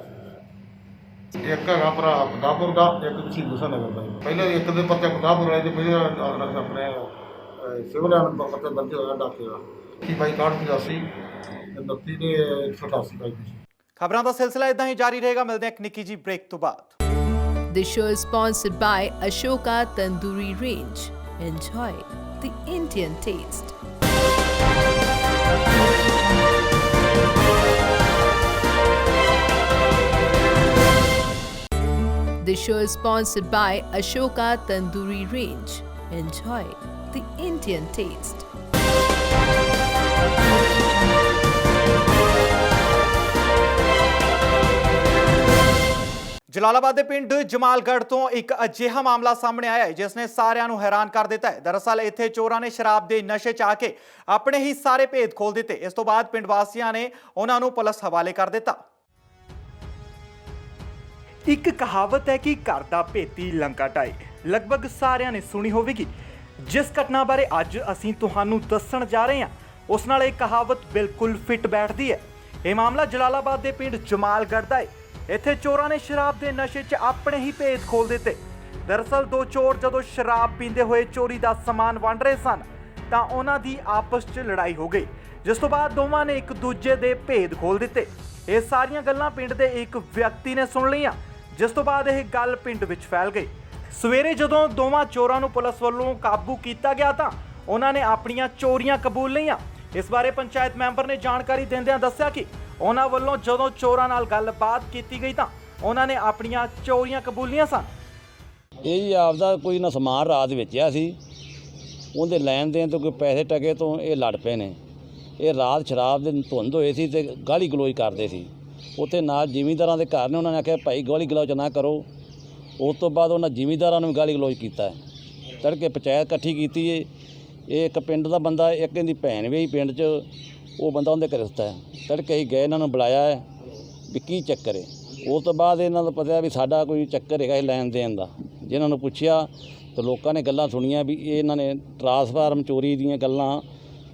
ਇੱਕ ਹੈਗਾ ਭਰਾ ਪਤਾਪੁਰ ਦਾ, ਇੱਕ ਸ਼ਹੀਦ ਹੁਸੈਨ ਨਗਰ ਦਾ। ਪਹਿਲਾਂ ਇੱਕ ਦੇ ਪੱਤੇ ਪਤਾਪੁਰ ਵਾਲੇ ਦੇ ਪਹਿਲਾਂ ਆਪਣੇ ਸਿਵਲ ਲਾਈਨ ਪੱਤੇ ਬੰਦੇ ਹੋਇਆ ਡਾਕੇ ਦਾ ਕੀ ਬਾਈ 6185 29 ਨੇ 188 ਬਾਈ। ਖਬਰਾਂ ਦਾ ਸਿਲਸਿਲਾ ਇਦਾਂ ਹੀ ਜਾਰੀ ਰਹੇਗਾ। ਮਿਲਦੇ ਹਾਂ ਇੱਕ ਨਿੱਕੀ ਜੀ ਬ੍ਰੇਕ ਤੋਂ ਬਾਅਦ। This show is sponsored by Ashoka Tandoori Range. Enjoy the Indian taste. This show is sponsored by Ashoka Tandoori Range. Enjoy the Indian taste. Jalalabad ਦੇ ਪਿੰਡ ਜਮਾਲਗੜ੍ਹ ਤੋਂ ਇੱਕ ਅਜਿਹਾ ਮਾਮਲਾ ਸਾਹਮਣੇ ਆਇਆ ਹੈ ਜਿਸ ਨੇ ਸਾਰਿਆਂ ਨੂੰ ਹੈਰਾਨ ਕਰ ਦਿੱਤਾ ਹੈ। ਦਰਅਸਲ ਇੱਥੇ ਚੋਰਾਂ ਨੇ ਸ਼ਰਾਬ ਦੇ ਨਸ਼ੇ 'ਚ ਆ ਕੇ ਆਪਣੇ ਹੀ ਸਾਰੇ ਭੇਦ ਖੋਲ ਦਿੱਤੇ। ਇਸ ਤੋਂ ਬਾਅਦ ਪਿੰਡ ਵਾਸੀਆਂ ਨੇ ਉਹਨਾਂ ਨੂੰ ਪੁਲਿਸ ਹਵਾਲੇ ਕਰ ਦਿੱਤਾ। ਇੱਕ ਕਹਾਵਤ ਹੈ ਕਿ ਘਰ ਦਾ ਭੇਤੀ ਲੰਕਾ ਢਾਏ, ਲਗਭਗ ਸਾਰਿਆਂ ਨੇ ਸੁਣੀ ਹੋਵੇਗੀ। ਜਿਸ ਘਟਨਾ ਬਾਰੇ ਅੱਜ ਅਸੀਂ ਤੁਹਾਨੂੰ ਦੱਸਣ ਜਾ ਰਹੇ ਹਾਂ ਉਸ ਨਾਲ ਇਹ ਕਹਾਵਤ ਬਿਲਕੁਲ ਫਿੱਟ ਬੈਠਦੀ ਹੈ। ਇਹ ਮਾਮਲਾ ਜਲਾਲਾਬਾਦ ਦੇ ਪਿੰਡ ਜਮਾਲਗੜ੍ਹ ਦਾ ਹੈ। ਇੱਥੇ ਚੋਰਾਂ ਨੇ ਸ਼ਰਾਬ ਦੇ ਨਸ਼ੇ 'ਚ ਆਪਣੇ ਹੀ ਭੇਦ ਖੋਲ ਦਿੱਤੇ। ਦਰਅਸਲ 2 ਚੋਰ ਜਦੋਂ ਸ਼ਰਾਬ ਪੀਂਦੇ ਹੋਏ ਚੋਰੀ ਦਾ ਸਮਾਨ ਵੰਡ ਰਹੇ ਸਨ ਤਾਂ ਉਹਨਾਂ ਦੀ ਆਪਸ 'ਚ ਲੜਾਈ ਹੋ ਗਈ, ਜਿਸ ਤੋਂ ਬਾਅਦ ਦੋਵਾਂ ਨੇ ਇੱਕ ਦੂਜੇ ਦੇ ਭੇਦ ਖੋਲ ਦਿੱਤੇ। ਇਹ ਸਾਰੀਆਂ ਗੱਲਾਂ ਪਿੰਡ ਦੇ ਇੱਕ ਵਿਅਕਤੀ ਨੇ ਸੁਣ ਲਈਆਂ, ਜਿਸ ਤੋਂ ਬਾਅਦ ਇਹ ਗੱਲ ਪਿੰਡ ਵਿੱਚ ਫੈਲ ਗਈ। ਸਵੇਰੇ ਜਦੋਂ ਦੋਵਾਂ ਚੋਰਾਂ ਨੂੰ ਪੁਲਿਸ ਵੱਲੋਂ ਕਾਬੂ ਕੀਤਾ ਗਿਆ ਤਾਂ ਉਹਨਾਂ ਨੇ ਆਪਣੀਆਂ ਚੋਰੀਆਂ ਕਬੂਲ ਲਈਆਂ। ਇਸ ਬਾਰੇ ਪੰਚਾਇਤ ਮੈਂਬਰ ਨੇ ਜਾਣਕਾਰੀ ਦਿੰਦਿਆਂ ਦੱਸਿਆ ਕਿ ਉਹਨਾਂ ਵੱਲੋਂ ਜਦੋਂ ਚੋਰਾਂ ਨਾਲ ਗੱਲਬਾਤ ਕੀਤੀ ਗਈ ਤਾਂ ਉਹਨਾਂ ਨੇ ਆਪਣੀਆਂ ਚੋਰੀਆਂ ਕਬੂਲੀਆਂ ਸਨ। ਇਹ ਜੀ ਆਪਦਾ ਕੋਈ ਨਾ ਸਮਾਨ ਰਾਤ ਵੇਚਿਆ ਸੀ, ਉਹਦੇ ਲੈਣ ਦੇਣ ਤੋਂ ਕੋਈ ਪੈਸੇ ਟਕੇ ਤੋਂ ਇਹ ਲੜ ਪਏ ਨੇ। ਇਹ ਰਾਤ ਸ਼ਰਾਬ ਦੇ ਧੁੰਦ ਹੋਏ ਸੀ ਤੇ ਗਾਲੀ ਗਲੋਚ ਕਰਦੇ ਸੀ। ਉੱਥੇ ਨਾਲ ਜ਼ਿਮੀਂਦਾਰਾਂ ਦੇ ਘਰ ਨੇ, ਉਹਨਾਂ ਨੇ ਆਖਿਆ ਭਾਈ ਗਾਲੀ ਗਲੋਚ ਨਾ ਕਰੋ। ਉਸ ਤੋਂ ਬਾਅਦ ਉਹਨਾਂ ਜ਼ਿਮੀਂਦਾਰਾਂ ਨੂੰ ਵੀ ਗਾਲੀ ਗਲੋਚ ਕੀਤਾ। ਤੜਕੇ ਪੰਚਾਇਤ ਇਕੱਠੀ ਕੀਤੀ ਏ। ਇਹ ਇੱਕ ਪਿੰਡ ਦਾ ਬੰਦਾ, ਇੱਕ ਇਹਦੀ ਭੈਣ ਵੀ ਪਿੰਡ 'ਚ, ਉਹ ਬੰਦਾ ਉਹਦੇ ਘਰ ਸੁੱਤਾ ਹੈ। ਤੜਕੇ ਅਸੀਂ ਗਏ, ਇਹਨਾਂ ਨੂੰ ਬੁਲਾਇਆ ਹੈ ਵੀ ਕੀ ਚੱਕਰ ਹੈ। ਉਸ ਤੋਂ ਬਾਅਦ ਇਹਨਾਂ ਨੂੰ ਪਤਾ ਵੀ ਸਾਡਾ ਕੋਈ ਚੱਕਰ ਹੈਗਾ ਲੈਣ ਦੇਣ ਦਾ। ਜਿਹਨਾਂ ਨੂੰ ਪੁੱਛਿਆ ਤਾਂ ਲੋਕਾਂ ਨੇ ਗੱਲਾਂ ਸੁਣੀਆਂ ਵੀ ਇਹਨਾਂ ਨੇ ਟਰਾਂਸਫਾਰਮ ਚੋਰੀ ਦੀਆਂ ਗੱਲਾਂ,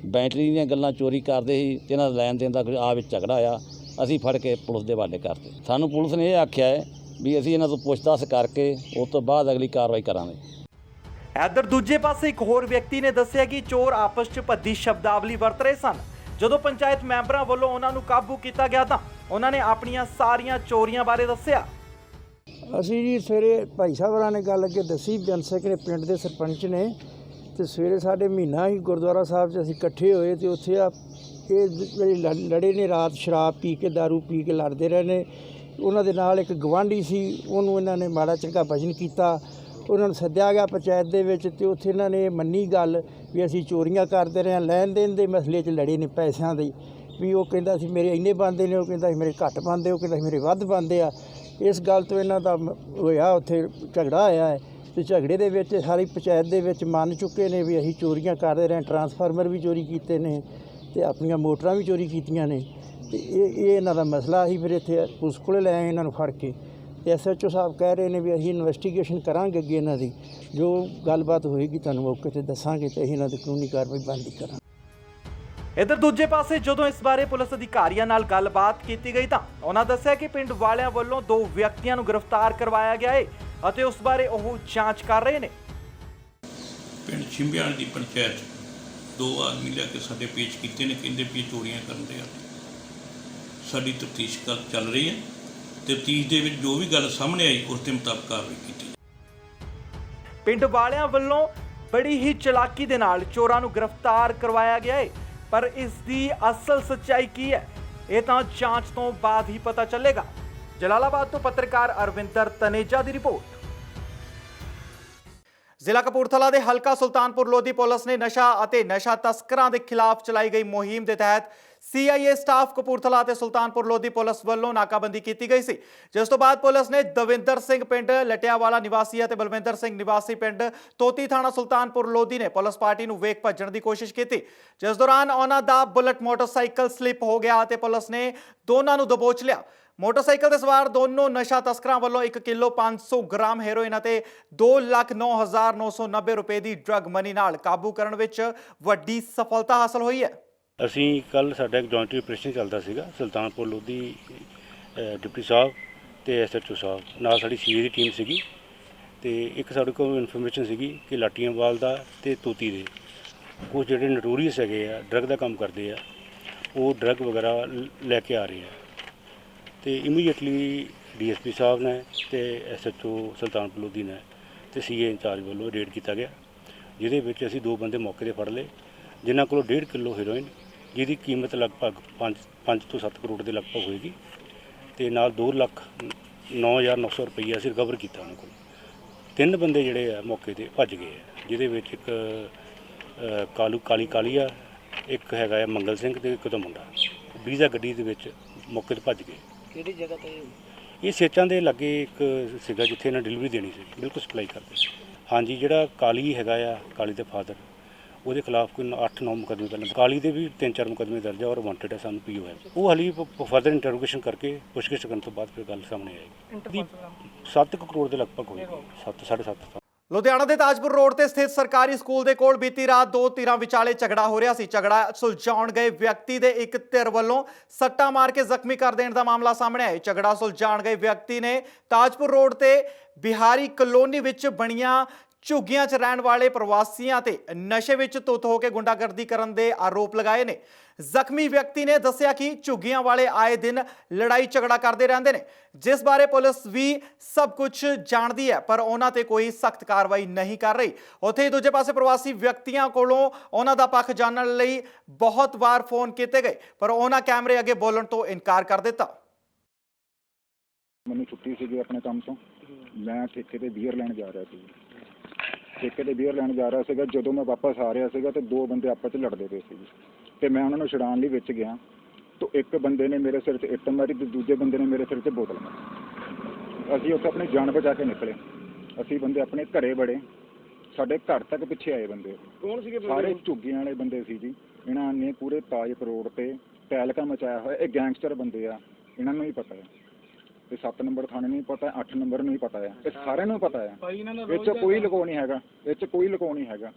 ਬੈਟਰੀ ਦੀਆਂ ਗੱਲਾਂ ਚੋਰੀ ਕਰਦੇ ਸੀ ਤੇ ਇਹਨਾਂ ਦਾ ਲੈਣ ਦੇਣ ਦਾ ਆ ਵਿੱਚ ਝਗੜਾ ਆਇਆ। ਅਸੀਂ ਫੜ ਕੇ ਪੁਲਿਸ ਦੇ ਹਵਾਲੇ ਕਰਤੇ। ਸਾਨੂੰ ਪੁਲਿਸ ਨੇ ਇਹ ਆਖਿਆ ਹੈ ਵੀ ਅਸੀਂ ਇਹਨਾਂ ਤੋਂ ਪੁੱਛਤਾਛ ਕਰਕੇ ਉਸ ਤੋਂ ਬਾਅਦ ਅਗਲੀ ਕਾਰਵਾਈ ਕਰਾਂਗੇ। ਇੱਧਰ ਦੂਜੇ ਪਾਸੇ ਇੱਕ ਹੋਰ ਵਿਅਕਤੀ ਨੇ ਦੱਸਿਆ ਕਿ ਚੋਰ ਆਪਸ 'ਚ ਭੱਦੀ ਸ਼ਬਦਾਵਲੀ ਵਰਤ ਰਹੇ ਸਨ। ਜਦੋਂ ਪੰਚਾਇਤ ਮੈਂਬਰਾਂ ਵੱਲੋਂ ਉਹਨਾਂ ਨੂੰ ਕਾਬੂ ਕੀਤਾ ਗਿਆ ਤਾਂ ਉਹਨਾਂ ਨੇ ਆਪਣੀਆਂ ਸਾਰੀਆਂ ਚੋਰੀਆਂ ਬਾਰੇ ਦੱਸਿਆ। ਅਸੀਂ ਜੀ ਸਵੇਰੇ ਭਾਈ ਸਾਹਿਬ ਹੋਰਾਂ ਨੇ ਗੱਲ ਅੱਗੇ ਦੱਸੀ, ਬੇਅੰਸਕ ਨੇ ਪਿੰਡ ਦੇ ਸਰਪੰਚ ਨੇ, ਤੇ ਸਵੇਰੇ ਸਾਡੇ ਮਹੀਨਾ ਹੀ ਗੁਰਦੁਆਰਾ ਸਾਹਿਬ 'ਚ ਅਸੀਂ ਇਕੱਠੇ ਹੋਏ ਤੇ ਉੱਥੇ ਇਹ ਜਿਹੜੇ ਲੜੇ ਨੇ ਰਾਤ ਸ਼ਰਾਬ ਪੀ ਕੇ, ਦਾਰੂ ਪੀ ਕੇ ਲੜਦੇ ਰਹੇ ਨੇ। ਉਹਨਾਂ ਦੇ ਨਾਲ ਇੱਕ ਗਵਾਂਢੀ ਸੀ, ਉਹਨੂੰ ਇਹਨਾਂ ਨੇ ਮਾੜਾ ਚੰਗਾ ਭਜਨ ਕੀਤਾ। ਉਹਨਾਂ ਨੂੰ ਸੱਦਿਆ ਗਿਆ ਪੰਚਾਇਤ ਦੇ ਵਿੱਚ ਤੇ ਉੱਥੇ ਇਹਨਾਂ ਨੇ ਮੰਨੀ ਗੱਲ ਵੀ ਅਸੀਂ ਚੋਰੀਆਂ ਕਰਦੇ ਰਹੇ ਹਾਂ। ਲੈਣ ਦੇਣ ਦੇ ਮਸਲੇ 'ਚ ਲੜੇ ਨੇ ਪੈਸਿਆਂ ਦੇ, ਵੀ ਉਹ ਕਹਿੰਦਾ ਸੀ ਮੇਰੇ ਇੰਨੇ ਬਣਦੇ ਨੇ, ਉਹ ਕਹਿੰਦਾ ਸੀ ਮੇਰੇ ਘੱਟ ਬਣਦੇ, ਉਹ ਕਹਿੰਦਾ ਸੀ ਮੇਰੇ ਵੱਧ ਬਣਦੇ ਆ। ਇਸ ਗੱਲ ਤੋਂ ਇਹਨਾਂ ਦਾ ਹੋਇਆ, ਉੱਥੇ ਝਗੜਾ ਹੋਇਆ ਹੈ ਤੇ ਝਗੜੇ ਦੇ ਵਿੱਚ ਸਾਰੀ ਪੰਚਾਇਤ ਦੇ ਵਿੱਚ ਮੰਨ ਚੁੱਕੇ ਨੇ ਵੀ ਅਸੀਂ ਚੋਰੀਆਂ ਕਰਦੇ ਰਹੇ। ਟਰਾਂਸਫਾਰਮਰ ਵੀ ਚੋਰੀ ਕੀਤੇ ਨੇ ਤੇ ਆਪਣੀਆਂ ਮੋਟਰਾਂ ਵੀ ਚੋਰੀ ਕੀਤੀਆਂ ਨੇ ਤੇ ਇਹ ਇਹਨਾਂ ਦਾ ਮਸਲਾ ਸੀ। ਫਿਰ ਇੱਥੇ ਪੁਲਿਸ ਕੋਲੇ ਲੈ ਆਏ ਇਹਨਾਂ ਨੂੰ ਫੜ ਕੇ। SHO ਸਾਹਿਬ ਕਹਿ ਰਹੇ ਨੇ ਵੀ ਅਸੀਂ ਇਨਵੈਸਟੀਗੇਸ਼ਨ ਕਰਾਂਗੇ ਅੱਗੇ, ਇਹਨਾਂ ਦੀ ਜੋ ਗੱਲਬਾਤ ਹੋਏਗੀ ਤੁਹਾਨੂੰ ਮੌਕੇ 'ਤੇ ਦੱਸਾਂਗੇ ਤੇ ਅਸੀਂ ਇਹਨਾਂ ਦੀ ਕਾਨੂੰਨੀ ਕਾਰਵਾਈ ਬਣਦੀ ਕਰਾਂਗੇ। ਇੱਧਰ ਦੂਜੇ ਪਾਸੇ ਜਦੋਂ ਇਸ ਬਾਰੇ ਪੁਲਿਸ ਅਧਿਕਾਰੀਆਂ ਨਾਲ ਗੱਲਬਾਤ ਕੀਤੀ ਗਈ ਤਾਂ ਉਹਨਾਂ ਦੱਸਿਆ ਕਿ ਪਿੰਡ ਵਾਲਿਆਂ ਵੱਲੋਂ 2 ਵਿਅਕਤੀਆਂ ਨੂੰ ਗ੍ਰਿਫਤਾਰ ਕਰਵਾਇਆ ਗਿਆ ਹੈ ਅਤੇ ਉਸ ਬਾਰੇ ਉਹ ਜਾਂਚ ਕਰ ਰਹੇ ਨੇ। ਪਿੰਡ ਛਿੰਬਿਆਣ ਦੀ ਪੰਚਾਇਤ 2 ਆਦਮੀ ਲੈ ਕੇ ਸਾਡੇ ਪੇਸ਼ ਕੀਤੇ ਨੇ, ਕਹਿੰਦੇ ਵੀ ਚੋਰੀਆਂ ਕਰਨ ਦੇ ਆ। ਸਾਡੀ ਤਫਤੀਸ਼ ਚੱਲ ਰਹੀ ਹੈ। ਤਫਤੀਸ਼ ਦੇ ਵਿੱਚ ਜੋ ਵੀ ਗੱਲ ਸਾਹਮਣੇ ਆਈ ਉਸ ਦੇ ਮੁਤਾਬਕ ਕਾਰਵਾਈ ਕੀਤੀ। ਪਿੰਡ ਵਾਲਿਆਂ ਵੱਲੋਂ ਬੜੀ ਹੀ ਚਲਾਕੀ ਦੇ ਨਾਲ ਚੋਰਾਂ ਨੂੰ ਗ੍ਰਿਫਤਾਰ ਕਰਵਾਇਆ ਗਿਆ ਹੈ, ਪਰ ਇਸ ਦੀ ਅਸਲ ਸੱਚਾਈ ਕੀ ਹੈ ਇਹ ਤਾਂ ਜਾਂਚ ਤੋਂ ਬਾਅਦ ਹੀ ਪਤਾ ਚੱਲੇਗਾ। ਜਲਾਲਾਬਾਦ ਤੋਂ ਪੱਤਰਕਾਰ ਅਰਵਿੰਦਰ ਤਨੇਜਾ ਦੀ ਰਿਪੋਰਟ। ਜ਼ਿਲ੍ਹਾ ਕਪੂਰਥਲਾ ਦੇ ਹਲਕਾ ਸੁਲਤਾਨਪੁਰ ਲੋਧੀ ਪੁਲਿਸ ਨੇ ਨਸ਼ਾ ਅਤੇ ਨਸ਼ਾ ਤਸਕਰਾਂ ਦੇ ਖਿਲਾਫ ਚਲਾਈ ਗਈ ਮੁਹਿੰਮ ਦੇ ਤਹਿਤ CIA ਸਟਾਫ ਕਪੂਰਥਲਾ ਅਤੇ ਸੁਲਤਾਨਪੁਰ ਲੋਧੀ ਪੁਲਿਸ ਵੱਲੋਂ ਨਾਕਾਬੰਦੀ ਕੀਤੀ ਗਈ ਸੀ, ਜਿਸ ਤੋਂ ਬਾਅਦ ਪੁਲਿਸ ਨੇ ਦਵਿੰਦਰ ਸਿੰਘ ਪਿੰਡ ਲਟਿਆਵਾਲਾ ਨਿਵਾਸੀ ਅਤੇ ਬਲਵਿੰਦਰ ਸਿੰਘ ਨਿਵਾਸੀ ਪਿੰਡ ਤੋਤੀ ਥਾਣਾ ਸੁਲਤਾਨਪੁਰ ਲੋਧੀ ਨੇ ਪੁਲਿਸ ਪਾਰਟੀ ਨੂੰ ਵੇਖ ਭੱਜਣ ਦੀ ਕੋਸ਼ਿਸ਼ ਕੀਤੀ, ਜਿਸ ਦੌਰਾਨ ਉਹਨਾਂ ਦਾ ਬੁਲਟ ਮੋਟਰਸਾਈਕਲ ਸਲਿੱਪ ਹੋ ਗਿਆ ਅਤੇ ਪੁਲਿਸ ਨੇ ਦੋਨਾਂ ਨੂੰ ਦਬੋਚ ਲਿਆ। ਮੋਟਰਸਾਈਕਲ ਤੇ ਸਵਾਰ ਦੋਨੋਂ ਨਸ਼ਾ ਤਸਕਰਾਂ ਵੱਲੋਂ 1 ਕਿਲੋ 500 ਗ੍ਰਾਮ ਹੈਰੋਇਨ ਅਤੇ 2,09,990 ਰੁਪਏ ਦੀ ਡਰੱਗ ਮਨੀ ਨਾਲ ਕਾਬੂ ਕਰਨ ਵਿੱਚ ਵੱਡੀ ਸਫਲਤਾ ਹਾਸਲ ਹੋਈ ਹੈ। ਅਸੀਂ ਕੱਲ ਸਾਡਾ ਇੱਕ ਜੁਆਇੰਟ ਆਪਰੇਸ਼ਨ ਚੱਲਦਾ ਸੀਗਾ ਸੁਲਤਾਨਪੁਰ ਲੋਧੀ ਡਿਪਟੀ ਸਾਹਿਬ ਤੇ SHO ਸਾਹਿਬ ਨਾਲ ਸਾਡੀ ਸੀਏ ਦੀ ਟੀਮ ਸੀਗੀ ਤੇ ਇੱਕ ਸਾਡੇ ਕੋਲ ਇਨਫੋਰਮੇਸ਼ਨ ਸੀਗੀ ਕਿ ਲਾਟੀਆਂਵਾਲ ਦਾ ਤੇ ਤੋਤੀ ਦੇ ਕੁਝ ਜਿਹੜੇ ਨਟੋਰੀਅਸ ਹੈਗੇ ਆ ਡਰੱਗ ਦਾ ਕੰਮ ਕਰਦੇ ਆ, ਉਹ ਡਰੱਗ ਵਗੈਰਾ ਲੈ ਕੇ ਆ ਰਹੇ ਆ ਤੇ ਇਮੀਡੀਏਟਲੀ DSP ਸਾਹਿਬ ਨੇ ਤੇ SHO ਸੁਲਤਾਨਪੁਰ ਲੋਧੀ ਨੇ ਤੇ CA ਇੰਚਾਰਜ ਵੱਲੋਂ ਰੇਡ ਕੀਤਾ ਗਿਆ, ਜਿਹਦੇ ਵਿੱਚ ਅਸੀਂ 2 ਬੰਦੇ ਮੌਕੇ 'ਤੇ ਫੜ ਲਏ ਜਿਨ੍ਹਾਂ ਕੋਲੋਂ 1.5 ਕਿਲੋ ਹੈਰੋਇਨ ਜਿਹਦੀ ਕੀਮਤ ਲਗਭਗ 5 ਤੋਂ 7 ਕਰੋੜ ਦੇ ਲਗਭਗ ਹੋਏਗੀ ਤੇ ਨਾਲ 2,09,900 ਰੁਪਈਆ ਅਸੀਂ ਰਿਕਵਰ ਕੀਤਾ ਉਹਨਾਂ ਕੋਲ। 3 ਬੰਦੇ ਜਿਹੜੇ ਆ ਮੌਕੇ 'ਤੇ ਭੱਜ ਗਏ ਆ, ਜਿਹਦੇ ਵਿੱਚ ਇੱਕ ਕਾਲੀਆ, ਇੱਕ ਹੈਗਾ ਆ ਮੰਗਲ ਸਿੰਘ ਤੇ ਇੱਕ ਦਾ ਮੁੰਡਾ ਵੀਜ਼ਾ ਗੱਡੀ ਦੇ ਵਿੱਚ ਮੌਕੇ 'ਤੇ ਭੱਜ ਗਏ। ਕਿਹੜੀ ਜਗ੍ਹਾ ਤੇ? ਇਹ ਸੇਚਾਂ ਦੇ ਲਾਗੇ ਇੱਕ ਸੀਗਾ ਜਿੱਥੇ ਇਹਨਾਂ ਡਿਲੀਵਰੀ ਦੇਣੀ ਸੀ, ਬਿਲਕੁਲ ਸਪਲਾਈ ਕਰਦੇ। ਹਾਂਜੀ, ਜਿਹੜਾ ਕਾਲੀ ਹੈਗਾ ਆ, ਕਾਲੀ ਦੇ ਫਾਦਰ, ਉਹਦੇ ਖਿਲਾਫ ਕੋਈ 8-9 ਮੁਕੱਦਮੇ ਪਹਿਲਾਂ, ਕਾਲੀ ਦੇ ਵੀ 3-4 ਮੁਕੱਦਮੇ ਦਰਜ ਹੈ ਔਰ ਵਾਂਟਡ ਹੈ, ਸਾਨੂੰ PO ਹੈ। ਉਹ ਹਾਲੀ ਫਰਦਰ ਇੰਟਰੋਗੇਸ਼ਨ ਕਰਕੇ ਪੁੱਛਗਿੱਛ ਕਰਨ ਤੋਂ ਬਾਅਦ ਫਿਰ ਗੱਲ ਸਾਹਮਣੇ ਆਏਗੀ। 7 ਕਰੋੜ ਦੇ ਲਗਭਗ ਹੋਏਗੀ, 7-7.5। ਲੁਧਿਆਣਾ ਦੇ ਤਾਜਪੁਰ ਰੋਡ ਤੇ ਸਥਿਤ ਸਰਕਾਰੀ ਸਕੂਲ ਦੇ ਕੋਲ ਬੀਤੀ ਰਾਤ 2 ਧਿਰਾਂ ਵਿਚਾਲੇ ਝਗੜਾ ਹੋ ਰਿਹਾ ਸੀ। ਝਗੜਾ ਸੁਲਝਾਉਣ ਗਏ ਵਿਅਕਤੀ ਦੇ ਇੱਕ ਧਿਰ ਵੱਲੋਂ ਸੱਟਾਂ ਮਾਰ ਕੇ ਜ਼ਖਮੀ ਕਰ ਦੇਣ ਦਾ ਮਾਮਲਾ ਸਾਹਮਣੇ ਆਇਆ। ਝਗੜਾ ਸੁਲਝਾਉਣ ਗਏ ਵਿਅਕਤੀ ਨੇ ਤਾਜਪੁਰ ਰੋਡ ਤੇ ਬਿਹਾਰੀ ਕਲੋਨੀ ਵਿੱਚ ਬਣੀਆਂ ਝੁੱਗੀਆਂ 'ਚ ਰਹਿਣ ਵਾਲੇ ਪ੍ਰਵਾਸੀਆਂ ਤੇ ਨਸ਼ੇ ਵਿੱਚ ਧੁੱਤ ਹੋ ਕੇ ਗੁੰਡਾਗਰਦੀ ਕਰਨ ਦੇ ਆਰੋਪ ਲਗਾਏ ਨੇ। ਜ਼ਖਮੀ ਵਿਅਕਤੀ ਨੇ ਦੱਸਿਆ ਕਿ ਝੁੱਗੀਆਂ ਵਾਲੇ ਆਏ ਦਿਨ ਲੜਾਈ ਝਗੜਾ ਕਰਦੇ ਰਹਿੰਦੇ ਨੇ, ਜਿਸ ਬਾਰੇ ਪੁਲਿਸ ਵੀ ਸਭ ਕੁਝ ਜਾਣਦੀ ਹੈ, ਪਰ ਉਹਨਾਂ ਤੇ ਕੋਈ ਸਖਤ ਕਾਰਵਾਈ ਨਹੀਂ ਕਰ ਰਹੀ। ਉੱਥੇ ਹੀ ਦੂਜੇ ਪਾਸੇ ਪ੍ਰਵਾਸੀ ਵਿਅਕਤੀਆਂ ਕੋਲੋਂ ਉਹਨਾਂ ਦਾ ਪੱਖ ਜਾਣਨ ਲਈ ਬਹੁਤ ਵਾਰ ਫੋਨ ਕੀਤੇ ਗਏ, ਪਰ ਉਹਨਾਂ ਕੈਮਰੇ ਅੱਗੇ ਬੋਲਣ ਤੋਂ ਇਨਕਾਰ ਕਰ ਦਿੱਤਾ। ਮੈਨੂੰ ਛੁੱਟੀ ਸੀਗੀ ਆਪਣੇ ਕੰਮ ਤੋਂ, ਮੈਂ ਠੇਕੇ ਤੇ ਬੀਅਰ ਲੈਣ ਜਾ ਰਿਹਾ ਸੀ। ਠੇਕੇ ਤੇ ਬੀਅਰ ਲੈਣ ਜਾ ਰਿਹਾ ਸੀਗਾ, ਜਦੋਂ ਮੈਂ ਵਾਪਸ ਆ ਰਿਹਾ ਸੀਗਾ ਤੇ 2 ਬੰਦੇ ਆਪਸ 'ਚ ਲੜਦੇ ਪਏ ਸੀ ਤੇ ਮੈਂ ਉਹਨਾਂ ਨੂੰ ਛੁਡਾਉਣ ਲਈ ਵਿੱਚ ਗਿਆ ਤਾਂ ਇੱਕ ਬੰਦੇ ਨੇ ਮੇਰੇ ਸਿਰ 'ਤੇ ਇੱਟ ਮਾਰੀ ਤੇ ਦੂਜੇ ਬੰਦੇ ਨੇ ਮੇਰੇ ਸਿਰ 'ਤੇ ਬੋਤਲ ਮਾਰੀ। ਅਸੀਂ ਉੱਥੇ ਆਪਣੀ ਜਾਨ ਬਚਾ ਕੇ ਨਿਕਲੇ। ਅਸੀਂ ਬੰਦੇ ਆਪਣੇ ਘਰੇ ਵੜੇ, ਸਾਡੇ ਘਰ ਤੱਕ ਪਿੱਛੇ ਆਏ ਬੰਦੇ। ਕੌਣ ਸੀਗੇ? ਸਾਰੇ ਝੁੱਗੀਆਂ ਵਾਲੇ ਬੰਦੇ ਸੀ ਜੀ। ਇਹਨਾਂ ਨੇ ਪੂਰੇ ਤਾਜਪੁਰ ਰੋਡ ਤੇ ਤਹਿਲਕਾ ਮਚਾਇਆ ਹੋਇਆ। ਇਹ ਗੈਂਗਸਟਰ ਬੰਦੇ ਆ, ਇਹਨਾਂ ਨੂੰ ਹੀ ਪਤਾ ਹੈ। ਇਹ 7 ਨੰਬਰ ਥਾਣੇ ਨੂੰ ਹੀ ਪਤਾ, 8 ਨੰਬਰ ਨੂੰ ਹੀ ਪਤਾ ਹੈ, ਇਹ ਸਾਰਿਆਂ ਨੂੰ ਪਤਾ ਹੈ। ਇਹ 'ਚ ਕੋਈ ਲੁਕੋ ਨਹੀਂ ਹੈਗਾ, ਇਹ 'ਚ ਕੋਈ ਲੁਕੋ ਨਹੀਂ ਹੈਗਾ।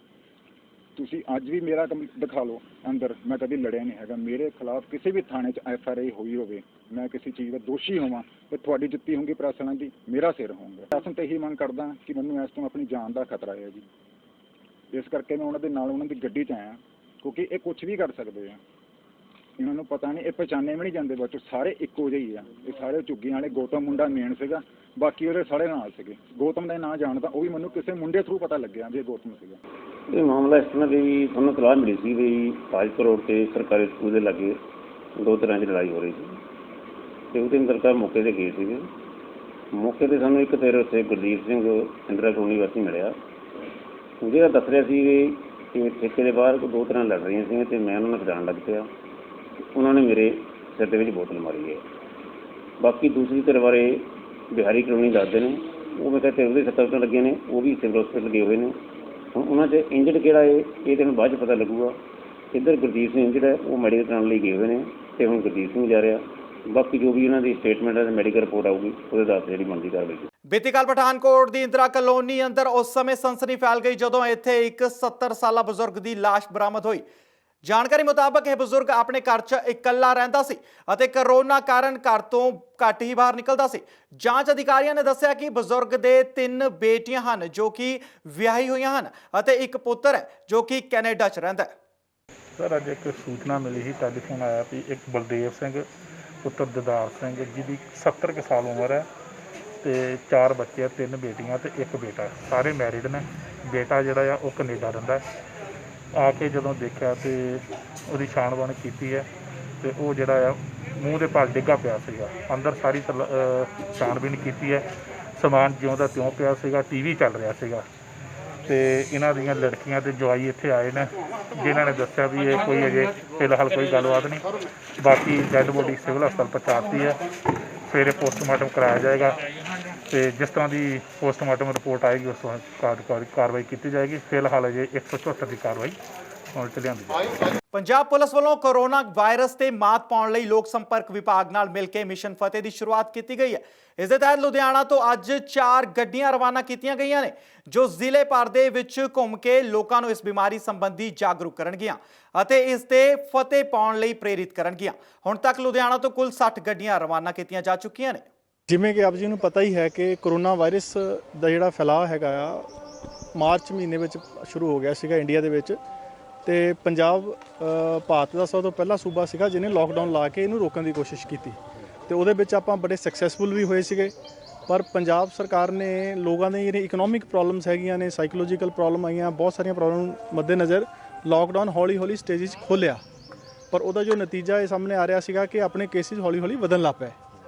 ਤੁਸੀਂ ਅੱਜ ਵੀ ਮੇਰਾ ਦਿਖਾ ਲਓ ਅੰਦਰ, ਮੈਂ ਕਦੀ ਲੜਿਆ ਨਹੀਂ ਹੈਗਾ। ਮੇਰੇ ਖਿਲਾਫ ਕਿਸੇ ਵੀ ਥਾਣੇ 'ਚ FRI ਹੋਈ ਹੋਵੇ, ਮੈਂ ਕਿਸੇ ਚੀਜ਼ ਦਾ ਦੋਸ਼ੀ ਹੋਵਾਂ ਤੇ ਤੁਹਾਡੀ ਜੁੱਤੀ ਹੋਊਗੀ ਪ੍ਰਸ਼ਾਸਨ ਦੀ, ਮੇਰਾ ਸਿਰ ਹੋਊਗਾ। ਪ੍ਰਸ਼ਾਸਨ ਤੇ ਇਹੀ ਮੰਗ ਕਰਦਾ ਕਿ ਮੈਨੂੰ ਇਸ ਤੋਂ ਆਪਣੀ ਜਾਨ ਦਾ ਖਤਰਾ ਹੈ ਜੀ। ਇਸ ਕਰਕੇ ਮੈਂ ਉਹਨਾਂ ਦੇ ਨਾਲ ਉਹਨਾਂ ਦੀ ਗੱਡੀ 'ਚ ਆਇਆ, ਕਿਉਂਕਿ ਇਹ ਕੁਝ ਵੀ ਕਰ ਸਕਦੇ ਆ। ਇਹਨਾਂ ਨੂੰ ਪਤਾ ਨਹੀਂ, ਇਹ ਪਛਾਣੇ ਵੀ ਨਹੀਂ ਜਾਂਦੇ ਬੱਚੇ, ਸਾਰੇ ਇੱਕੋ ਜਿਹੇ ਹੀ ਆ। ਇਹ ਸਾਰੇ ਝੁੱਗੀਆਂ ਵਾਲੇ। ਗੌਤਮ ਮੁੰਡਾ ਮੇਨ ਸੀਗਾ, ਬਾਕੀ ਉਹਦੇ ਸਾਰੇ ਨਾਲ ਸੀਗੇ। ਗੌਤਮ ਦਾ ਨਾਂ ਜਾਣਦਾ, ਉਹ ਵੀ ਮੈਨੂੰ ਕਿਸੇ ਮੁੰਡੇ ਥਰੂ ਪਤਾ ਲੱਗਿਆ ਵੀ ਇਹ ਗੌਤਮ ਸੀਗਾ। ਇਹ ਮਾਮਲਾ ਇਸ ਤਰ੍ਹਾਂ ਦੀ ਸਾਨੂੰ ਸਲਾਹ ਮਿਲੀ ਸੀ ਵੀ ਤਾਜਪੁਰ ਰੋਡ ਤੇ ਸਰਕਾਰੀ ਸਕੂਲ ਦੇ ਲਾਗੇ 2 ਤਰ੍ਹਾਂ ਦੀ ਲੜਾਈ ਹੋ ਰਹੀ ਸੀ ਤੇ ਉਹਦੇ ਅੰਦਰ ਮੌਕੇ 'ਤੇ ਗਏ ਸੀਗੇ। ਮੌਕੇ 'ਤੇ ਸਾਨੂੰ ਇੱਕ ਧਿਰ ਉੱਥੇ ਗੁਰਦੀਪ ਸਿੰਘ ਇੰਦਰਾ ਕਲੋਨੀ ਵਾਸੀ ਮਿਲਿਆ, ਜਿਹੜਾ ਦੱਸ ਰਿਹਾ ਸੀ ਕਿ ਠੇਕੇ ਦੇ ਬਾਹਰ 2 ਤਰ੍ਹਾਂ ਲੜ ਰਹੀਆਂ ਸੀ ਤੇ ਮੈਂ ਉਹਨਾਂ ਨੂੰ ਖਿਡਾਉਣ ਲੱਗ ਪਿਆ। ਉਹਨਾਂ ਨੇ ਮੇਰੇ ਸਿਰ ਦੇ ਵਿੱਚ ਬੋਤਲ ਮਾਰੀ ਹੈ। ਬਾਕੀ ਦੂਸਰੀ ਧਿਰ ਬਾਰੇ ਬਿਹਾਰੀ ਕਲੋਨੀ ਦੱਸਦੇ ਨੇ, ਉਹ ਮੈਂ ਕਿਹਾ ਉਹਦੇ 70 ਲੱਗੀਆਂ ਨੇ, ਉਹ ਵੀ ਸਿਵਲ ਹਸਪੀਟਲ ਗਏ ਹੋਏ ਨੇ। ਹੁਣ ਉਹਨਾਂ 'ਚ ਇੰਜਰਡ ਕਿਹੜਾ ਹੈ ਇਹ ਤੈਨੂੰ ਬਾਅਦ 'ਚ ਪਤਾ ਲੱਗੂਗਾ। ਇੱਧਰ ਗੁਰਦੀਪ ਸਿੰਘ ਇੰਜਰਡ ਹੈ, ਉਹ ਮੈਡੀਕਲ ਕਰਾਉਣ ਲਈ ਗਏ ਹੋਏ ਨੇ ਤੇ ਹੁਣ ਗੁਰਦੀਪ ਸਿੰਘ ਜਾ ਰਿਹਾ। ਬਾਕੀ ਜੋ ਵੀ ਇਹਨਾਂ ਦੀ ਸਟੇਟਮੈਂਟ ਹੈ, ਮੈਡੀਕਲ ਰਿਪੋਰਟ ਆਊਗੀ, ਉਹਦੇ ਆਧਾਰ 'ਤੇ ਜਿਹੜੀ ਬਣਦੀ ਕਾਰਵਾਈ। ਬੀਤੀ ਕੱਲ੍ਹ ਪਠਾਨਕੋਟ ਦੀ ਇੰਦਰਾ ਕਲੋਨੀ ਅੰਦਰ ਉਸ ਸਮੇਂ ਸਨਸਨੀ ਫੈਲ ਗਈ ਜਦੋਂ ਇੱਥੇ ਇੱਕ 70 ਸਾਲਾ ਬਜ਼ੁਰਗ ਦੀ ਲਾਸ਼ ਬਰਾਮਦ ਹੋਈ। ਜਾਣਕਾਰੀ ਮੁਤਾਬਕ ਇਹ ਬਜ਼ੁਰਗ ਆਪਣੇ ਘਰ 'ਚ ਇਕੱਲਾ ਰਹਿੰਦਾ ਸੀ ਅਤੇ ਕਰੋਨਾ ਕਾਰਨ ਘਰ ਤੋਂ ਘੱਟ ਹੀ ਬਾਹਰ ਨਿਕਲਦਾ ਸੀ। ਜਾਂਚ ਅਧਿਕਾਰੀਆਂ ਨੇ ਦੱਸਿਆ ਕਿ ਬਜ਼ੁਰਗ ਦੇ 3 ਬੇਟੀਆਂ ਹਨ ਜੋ ਕਿ ਵਿਆਹੀ ਹੋਈਆਂ ਹਨ ਅਤੇ ਇੱਕ ਪੁੱਤਰ ਹੈ ਜੋ ਕਿ ਕੈਨੇਡਾ 'ਚ ਰਹਿੰਦਾ ਹੈ। ਸਰ, ਅੱਜ ਇੱਕ ਸੂਚਨਾ ਮਿਲੀ ਸੀ, ਟੈਲੀਫੋਨ ਆਇਆ ਵੀ ਇੱਕ ਬਲਦੇਵ ਸਿੰਘ ਪੁੱਤਰ ਦਿਦਾਰ ਸਿੰਘ ਜਿਹਦੀ 70 ਕੁ ਸਾਲ ਉਮਰ ਹੈ ਤੇ 4 ਬੱਚੇ ਆ, 3 ਬੇਟੀਆਂ ਤੇ 1 ਬੇਟਾ, ਸਾਰੇ ਮੈਰਿਡ ਨੇ। ਬੇਟਾ ਜਿਹੜਾ ਆ ਉਹ ਕੈਨੇਡਾ ਰਹਿੰਦਾ। ਆ ਕੇ ਜਦੋਂ ਦੇਖਿਆ ਤੇ ਉਹਦੀ ਛਾਣਬੀਣ ਕੀਤੀ ਹੈ ਤੇ ਉਹ ਜਿਹੜਾ ਆ ਮੂੰਹ ਦੇ ਭਾਗ ਡਿੱਗਾ ਪਿਆ ਸੀਗਾ। ਅੰਦਰ ਸਾਰੀ ਛਾਣਬੀਣ ਕੀਤੀ ਹੈ, ਸਮਾਨ ਜਿਉਂ ਦਾ ਤਿਉਂ ਪਿਆ ਸੀਗਾ, ਟੀਵੀ ਚੱਲ ਰਿਹਾ ਸੀਗਾ। ਤੇ ਇਹਨਾਂ ਦੀਆਂ ਲੜਕੀਆਂ ਤੇ ਜਵਾਈ ਇੱਥੇ ਆਏ ਨੇ, ਜਿਨ੍ਹਾਂ ਨੇ ਦੱਸਿਆ ਵੀ ਇਹ ਕੋਈ ਅਜੇ ਫਿਲਹਾਲ ਕੋਈ ਗੱਲਬਾਤ ਨਹੀਂ। ਬਾਕੀ ਡੈੱਡ ਬੋਡੀ ਸਿਵਲ ਹਸਪਤਾਲ ਪਹੁੰਚਾਤੀ ਹੈ, ਸਵੇਰੇ ਪੋਸਟਮਾਰਟਮ ਕਰਾਇਆ ਜਾਏਗਾ ਤੇ ਜਿਸ ਤਰ੍ਹਾਂ ਦੀ ਪੋਸਟਮਾਰਟਮ ਰਿਪੋਰਟ ਆਏਗੀ ਉਸ ਤੋਂ ਕਾਰਵਾਈ ਕੀਤੀ ਜਾਏਗੀ। ਫਿਲਹਾਲ ਅਜੇ 174 ਦੀ ਕਾਰਵਾਈ ਹੁਣ ਚ ਲਿਆਂਦੀ ਜਾਏਗੀ। ਪੰਜਾਬ ਪੁਲਿਸ ਵੱਲੋਂ ਕੋਰੋਨਾ ਵਾਇਰਸ ਤੇ ਮਾਤ ਪਾਉਣ ਲਈ ਲੋਕ ਸੰਪਰਕ ਵਿਭਾਗ ਨਾਲ ਮਿਲ ਕੇ ਮਿਸ਼ਨ ਫਤਿਹ ਦੀ ਸ਼ੁਰੂਆਤ ਕੀਤੀ ਗਈ ਹੈ। ਇਸ ਦੇ ਤਹਿਤ ਲੁਧਿਆਣਾ ਤੋਂ ਅੱਜ 4 ਗੱਡੀਆਂ ਰਵਾਨਾ ਕੀਤੀਆਂ ਗਈਆਂ ਨੇ ਜੋ ਜ਼ਿਲ੍ਹੇ ਭਰ ਦੇ ਵਿੱਚ ਘੁੰਮ ਕੇ ਲੋਕਾਂ ਨੂੰ ਇਸ ਬਿਮਾਰੀ ਸੰਬੰਧੀ ਜਾਗਰੂਕ ਕਰਨਗੀਆਂ ਅਤੇ ਇਸ ਤੇ ਫਤਿਹ ਪਾਉਣ ਲਈ ਪ੍ਰੇਰਿਤ ਕਰਨਗੀਆਂ। ਹੁਣ ਤੱਕ ਲੁਧਿਆਣਾ ਤੋਂ ਕੁੱਲ 60 ਗੱਡੀਆਂ ਰਵਾਨਾ ਕੀਤੀਆਂ ਜਾ ਚੁੱਕੀਆਂ ਨੇ। ਜਿਵੇਂ ਕਿ ਆਪ ਜੀ ਨੂੰ ਪਤਾ ਹੀ ਹੈ ਕਿ ਕੋਰੋਨਾ ਵਾਇਰਸ ਦਾ ਜਿਹੜਾ ਫੈਲਾਅ ਹੈਗਾ ਆ ਮਾਰਚ ਮਹੀਨੇ ਵਿੱਚ ਸ਼ੁਰੂ ਹੋ ਗਿਆ ਸੀਗਾ ਇੰਡੀਆ ਦੇ ਵਿੱਚ, ਤੇ ਪੰਜਾਬ ਭਾਰਤ ਦਾ ਸਭ ਤੋਂ ਪਹਿਲਾ ਸੂਬਾ ਸੀਗਾ ਜਿਹਨੇ ਲੋਕਡਾਊਨ ਲਾ ਕੇ ਇਹਨੂੰ ਰੋਕਣ ਦੀ ਕੋਸ਼ਿਸ਼ ਕੀਤੀ ਤੇ ਉਹਦੇ ਵਿੱਚ ਆਪਾਂ ਬੜੇ ਸਕਸੈਸਫੁਲ ਵੀ ਹੋਏ ਸੀਗੇ। ਪਰ ਪੰਜਾਬ ਸਰਕਾਰ ਨੇ ਲੋਕਾਂ ਦੇ ਜਿਹੜੇ ਇਕਨੋਮਿਕ ਪ੍ਰੋਬਲਮਸ ਹੈਗੀਆਂ ਨੇ, ਸਾਈਕੋਲੋਜੀਕਲ ਪ੍ਰੋਬਲਮ ਆਈਆਂ, ਬਹੁਤ ਸਾਰੀਆਂ ਪ੍ਰੋਬਲਮ ਮੱਦੇਨਜ਼ਰ ਲੋਕਡਾਊਨ ਹੌਲੀ ਹੌਲੀ ਸਟੇਜ 'ਚ ਖੋਲ੍ਹਿਆ, ਪਰ ਉਹਦਾ ਜੋ ਨਤੀਜਾ ਇਹ ਸਾਹਮਣੇ ਆ ਰਿਹਾ ਸੀਗਾ ਕਿ ਆਪਣੇ ਕੇਸਿਸ ਹੌਲੀ ਹੌਲੀ ਵਧਣ ਲੱਗ ਪਏ।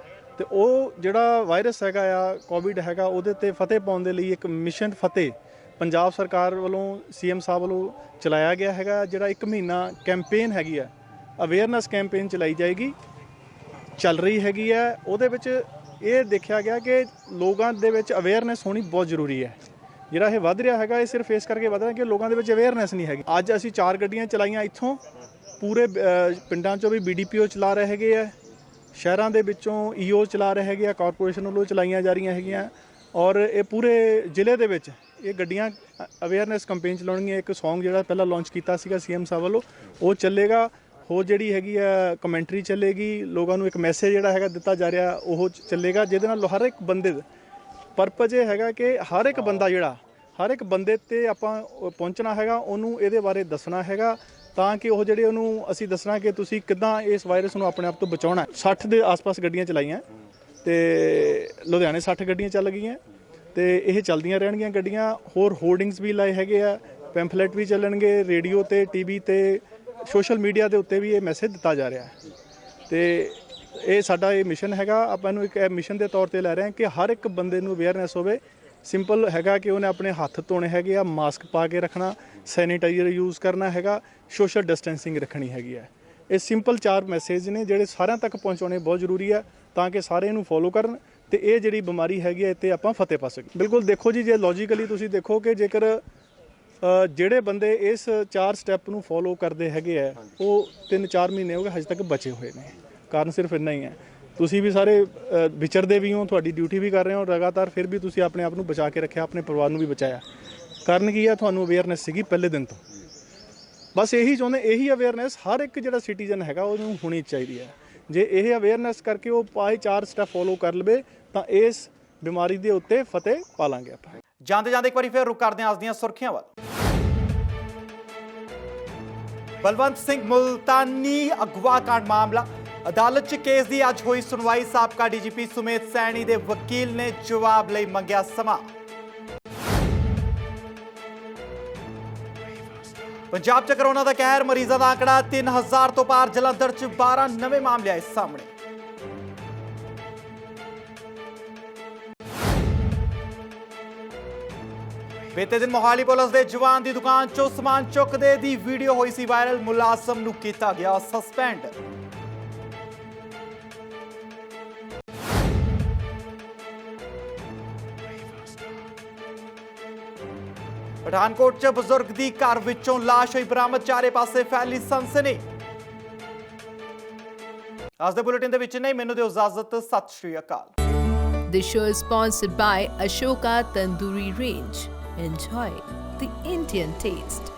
ਤੇ ਉਹ ਜਿਹੜਾ ਵਾਇਰਸ ਹੈਗਾ ਆ ਕੋਵਿਡ ਹੈਗਾ, ਉਹਦੇ ਤੇ ਫਤਿਹ ਪਾਉਣ ਦੇ ਲਈ ਇੱਕ ਮਿਸ਼ਨ ਫਤਿਹ ਪੰਜਾਬ ਸਰਕਾਰ ਵੱਲੋਂ CM ਸਾਹਿਬ ਵੱਲੋਂ ਚਲਾਇਆ ਗਿਆ ਹੈਗਾ, ਜਿਹੜਾ 1 ਮਹੀਨਾ ਕੈਂਪੇਨ ਹੈਗੀ ਆ, ਅਵੇਅਰਨੈਸ ਕੈਂਪੇਨ ਚਲਾਈ ਜਾਏਗੀ, ਚੱਲ ਰਹੀ ਹੈਗੀ ਹੈ। ਉਹਦੇ ਵਿੱਚ ਇਹ ਦੇਖਿਆ ਗਿਆ ਕਿ ਲੋਕਾਂ ਦੇ ਵਿੱਚ ਅਵੇਅਰਨੈਸ ਹੋਣੀ ਬਹੁਤ ਜ਼ਰੂਰੀ ਹੈ। ਜਿਹੜਾ ਇਹ ਵੱਧ ਰਿਹਾ ਹੈਗਾ ਇਹ ਸਿਰਫ ਇਸ ਕਰਕੇ ਵੱਧ ਰਿਹਾ ਕਿ ਲੋਕਾਂ ਦੇ ਵਿੱਚ ਅਵੇਅਰਨੈਸ ਨਹੀਂ ਹੈਗੀ। ਅੱਜ ਅਸੀਂ 4 ਗੱਡੀਆਂ ਚਲਾਈਆਂ ਇੱਥੋਂ, ਪੂਰੇ ਪਿੰਡਾਂ 'ਚੋਂ ਵੀ BDPO ਚਲਾ ਰਹੇ ਹੈਗੇ ਆ, ਸ਼ਹਿਰਾਂ ਦੇ ਵਿੱਚੋਂ EO ਚਲਾ ਰਹੇ ਹੈਗੇ ਆ, ਕਾਰਪੋਰੇਸ਼ਨ ਵੱਲੋਂ ਚਲਾਈਆਂ ਜਾ ਰਹੀਆਂ ਹੈਗੀਆਂ, ਔਰ ਇਹ ਪੂਰੇ ਜ਼ਿਲ੍ਹੇ ਦੇ ਵਿੱਚ ਇਹ ਗੱਡੀਆਂ ਅਵੇਅਰਨੈਸ ਕੰਪੇਨ ਚਲਾਉਣਗੀਆਂ। ਇੱਕ ਸੌਂਗ ਜਿਹੜਾ ਪਹਿਲਾਂ ਲਾਂਚ ਕੀਤਾ ਸੀਗਾ CM ਸਾਹਿਬ ਵੱਲੋਂ ਉਹ ਚੱਲੇਗਾ, ਹੋਰ ਜਿਹੜੀ ਹੈਗੀ ਆ ਕਮੈਂਟਰੀ ਚੱਲੇਗੀ, ਲੋਕਾਂ ਨੂੰ ਇੱਕ ਮੈਸੇਜ ਜਿਹੜਾ ਹੈਗਾ ਦਿੱਤਾ ਜਾ ਰਿਹਾ ਉਹ ਚੱਲੇਗਾ, ਜਿਹਦੇ ਨਾਲ ਹਰ ਇੱਕ ਬੰਦੇ ਦਾ ਪਰਪਸ ਇਹ ਹੈਗਾ ਕਿ ਹਰ ਇੱਕ ਬੰਦਾ ਜਿਹੜਾ ਹਰ ਇੱਕ ਬੰਦੇ ਤੇ ਆਪਾਂ ਪਹੁੰਚਣਾ ਹੈਗਾ, ਉਹਨੂੰ ਇਹਦੇ ਬਾਰੇ ਦੱਸਣਾ ਹੈਗਾ ਤਾਂ ਕਿ ਉਹ ਜਿਹੜੇ ਉਹਨੂੰ ਅਸੀਂ ਦੱਸਣਾ ਕਿ ਤੁਸੀਂ ਕਿੱਦਾਂ ਇਸ ਵਾਇਰਸ ਨੂੰ ਆਪਣੇ ਆਪ ਤੋਂ ਬਚਾਉਣਾ। 60 ਦੇ ਆਸ-ਪਾਸ ਗੱਡੀਆਂ ਚਲਾਈਆਂ ਤੇ ਲੁਧਿਆਣੇ 60 ਗੱਡੀਆਂ ਚੱਲ ਗਈਆਂ ਤੇ ਇਹ ਚੱਲਦੀਆਂ ਰਹਿਣਗੀਆਂ ਗੱਡੀਆਂ। ਹੋਰ ਹੋਰਡਿੰਗਸ ਵੀ ਲਾਏ ਹੈਗੇ ਆ, ਪੈਂਫਲੇਟ ਵੀ ਚੱਲਣਗੇ, ਰੇਡੀਓ ਤੇ TV ਤੇ ਸੋਸ਼ਲ ਮੀਡੀਆ ਦੇ ਉੱਤੇ ਵੀ ਇਹ ਮੈਸੇਜ ਦਿੱਤਾ ਜਾ ਰਿਹਾ ਤੇ ਇਹ ਸਾਡਾ ਇਹ ਮਿਸ਼ਨ ਹੈਗਾ। ਆਪਾਂ ਇਹਨੂੰ ਇੱਕ ਮਿਸ਼ਨ ਦੇ ਤੌਰ ਤੇ ਲੈ ਰਹੇ ਹਾਂ ਕਿ ਹਰ ਇੱਕ ਬੰਦੇ ਨੂੰ ਅਵੇਅਰਨੈਸ ਹੋਵੇ। ਸਿੰਪਲ ਹੈਗਾ ਕਿ ਉਹਨੇ ਆਪਣੇ ਹੱਥ ਧੋਣੇ ਹੈਗੇ ਆ, ਮਾਸਕ ਪਾ ਕੇ ਰੱਖਣਾ, ਸੈਨੀਟਾਈਜ਼ਰ ਯੂਜ਼ ਕਰਨਾ ਹੈਗਾ, ਸੋਸ਼ਲ ਡਿਸਟੈਂਸਿੰਗ ਰੱਖਣੀ ਹੈਗੀ ਹੈ। ਇਹ ਸਿੰਪਲ 4 ਮੈਸੇਜ ਨੇ ਜਿਹੜੇ ਸਾਰਿਆਂ ਤੱਕ ਪਹੁੰਚਾਉਣੇ ਬਹੁਤ ਜ਼ਰੂਰੀ ਹੈ ਤਾਂ ਕਿ ਸਾਰੇ ਇਹਨੂੰ ਫੋਲੋ ਕਰਨ ਤੇ ਇਹ ਜਿਹੜੀ ਬਿਮਾਰੀ ਹੈਗੀ ਹੈ ਇੱਥੇ ਆਪਾਂ ਫਤਿਹ ਪਾ ਸਕੀਏ। ਬਿਲਕੁਲ ਦੇਖੋ ਜੀ, ਜੇ ਲੌਜੀਕਲੀ ਤੁਸੀਂ ਦੇਖੋ ਕਿ ਜੇਕਰ ਜਿਹੜੇ ਬੰਦੇ ਇਸ 4 ਸਟੈਪ ਨੂੰ ਫੋਲੋ ਕਰਦੇ ਹੈਗੇ ਆ ਉਹ 3-4 ਮਹੀਨੇ ਹੋ ਗਏ ਹਜੇ ਤੱਕ ਬਚੇ ਹੋਏ ਨੇ। ਕਾਰਨ ਸਿਰਫ ਇੰਨਾ ਹੀ ਹੈ, ਤੁਸੀਂ ਵੀ ਸਾਰੇ ਵਿਚਰਦੇ ਵੀ ਹੋ, ਤੁਹਾਡੀ ਡਿਊਟੀ ਵੀ ਕਰ ਰਹੇ ਹੋ ਲਗਾਤਾਰ, ਫਿਰ ਵੀ ਤੁਸੀਂ ਆਪਣੇ ਆਪ ਨੂੰ ਬਚਾ ਕੇ ਰੱਖਿਆ, ਆਪਣੇ ਪਰਿਵਾਰ ਨੂੰ ਵੀ ਬਚਾਇਆ। ਕਾਰਨ ਕੀ ਹੈ? ਤੁਹਾਨੂੰ ਅਵੇਅਰਨੈਸ ਸੀਗੀ ਪਹਿਲੇ ਦਿਨ ਤੋਂ। ਬਸ ਇਹੀ ਚਾਹੁੰਦੇ, ਇਹੀ ਅਵੇਅਰਨੈਸ ਹਰ ਇੱਕ ਜਿਹੜਾ ਸਿਟੀਜ਼ਨ ਹੈਗਾ ਉਹਨੂੰ ਹੋਣੀ ਚਾਹੀਦੀ ਹੈ। ਜੇ ਇਹ ਅਵੇਅਰਨੈਸ ਕਰਕੇ ਉਹ 4 ਸਟੈਪ ਫੋਲੋ ਕਰ ਲਵੇ ਤਾਂ ਇਸ ਬਿਮਾਰੀ ਦੇ ਉੱਤੇ ਫਤਿਹ ਪਾ ਲਾਂਗੇ ਆਪਾਂ। ਜਾਂਦੇ ਜਾਂਦੇ ਇੱਕ ਵਾਰੀ ਫਿਰ ਰੁਕ ਕਰਦੇ ਹਾਂ ਅੱਜ ਦੀਆਂ ਸੁਰਖੀਆਂ ਵੱਲ। ਬਲਵੰਤ ਸਿੰਘ ਮੁਲਤਾਨੀ ਅਗਵਾ ਕਾਂਡ ਮਾਮਲਾ, ਅਦਾਲਤ 'ਚ ਕੇਸ ਦੀ ਅੱਜ ਹੋਈ ਸੁਣਵਾਈ। ਸਾਬਕਾ DGP ਸੁਮੇਧ ਸੈਣੀ ਦੇ ਵਕੀਲ ਨੇ ਜਵਾਬ ਲਈ ਮੰਗਿਆ ਸਮਾਂ। ਪੰਜਾਬ 'ਚ ਕਰੋਨਾ ਦਾ ਕਹਿਰ, ਮਰੀਜ਼ਾਂ ਦਾ ਆંકੜਾ 3000 ਤੋਂ ਪਾਰ। ਜਲੰਧਰ 'ਚ 12 ਨਵੇਂ ਮਾਮਲੇ ਆਏ ਸਾਹਮਣੇ। ਬੀਤੇ ਦਿਨ ਮੋਹਾਲੀ ਪੁਲਿਸ ਦੇ ਜਵਾਨ ਦੀ ਦੁਕਾਨ 'ਚੋਂ ਸਮਾਨ ਚੁੱਕਦੇ ਦੀ ਵੀਡੀਓ ਹੋਈ ਸੀ ਵਾਇਰਲ। ਮੁਲਾਜ਼ਮ ਨੂੰ ਕੀਤਾ ਗਿਆ ਸਸਪੈਂਡ। ਪਠਾਨਕੋਟ 'ਚ ਬਜ਼ੁਰਗ ਦੀ ਘਰ ਵਿੱਚੋਂ ਲਾਸ਼ ਹੋਈ ਬਰਾਮਦ। ਚਾਰੇ ਪਾਸੇ ਫੈਲੀ ਸਨਸਨੀ। ਅੱਜ ਦੇ ਬੁਲੇਟਿਨ ਦੇ ਵਿੱਚ ਨਹੀਂ, ਮੈਨੂੰ ਦਿਓ ਇਜਾਜ਼ਤ। ਸਤਿ ਸ਼੍ਰੀ ਅਕਾਲ। This show is sponsored by Ashoka Tandoori Range. Enjoy the Indian taste.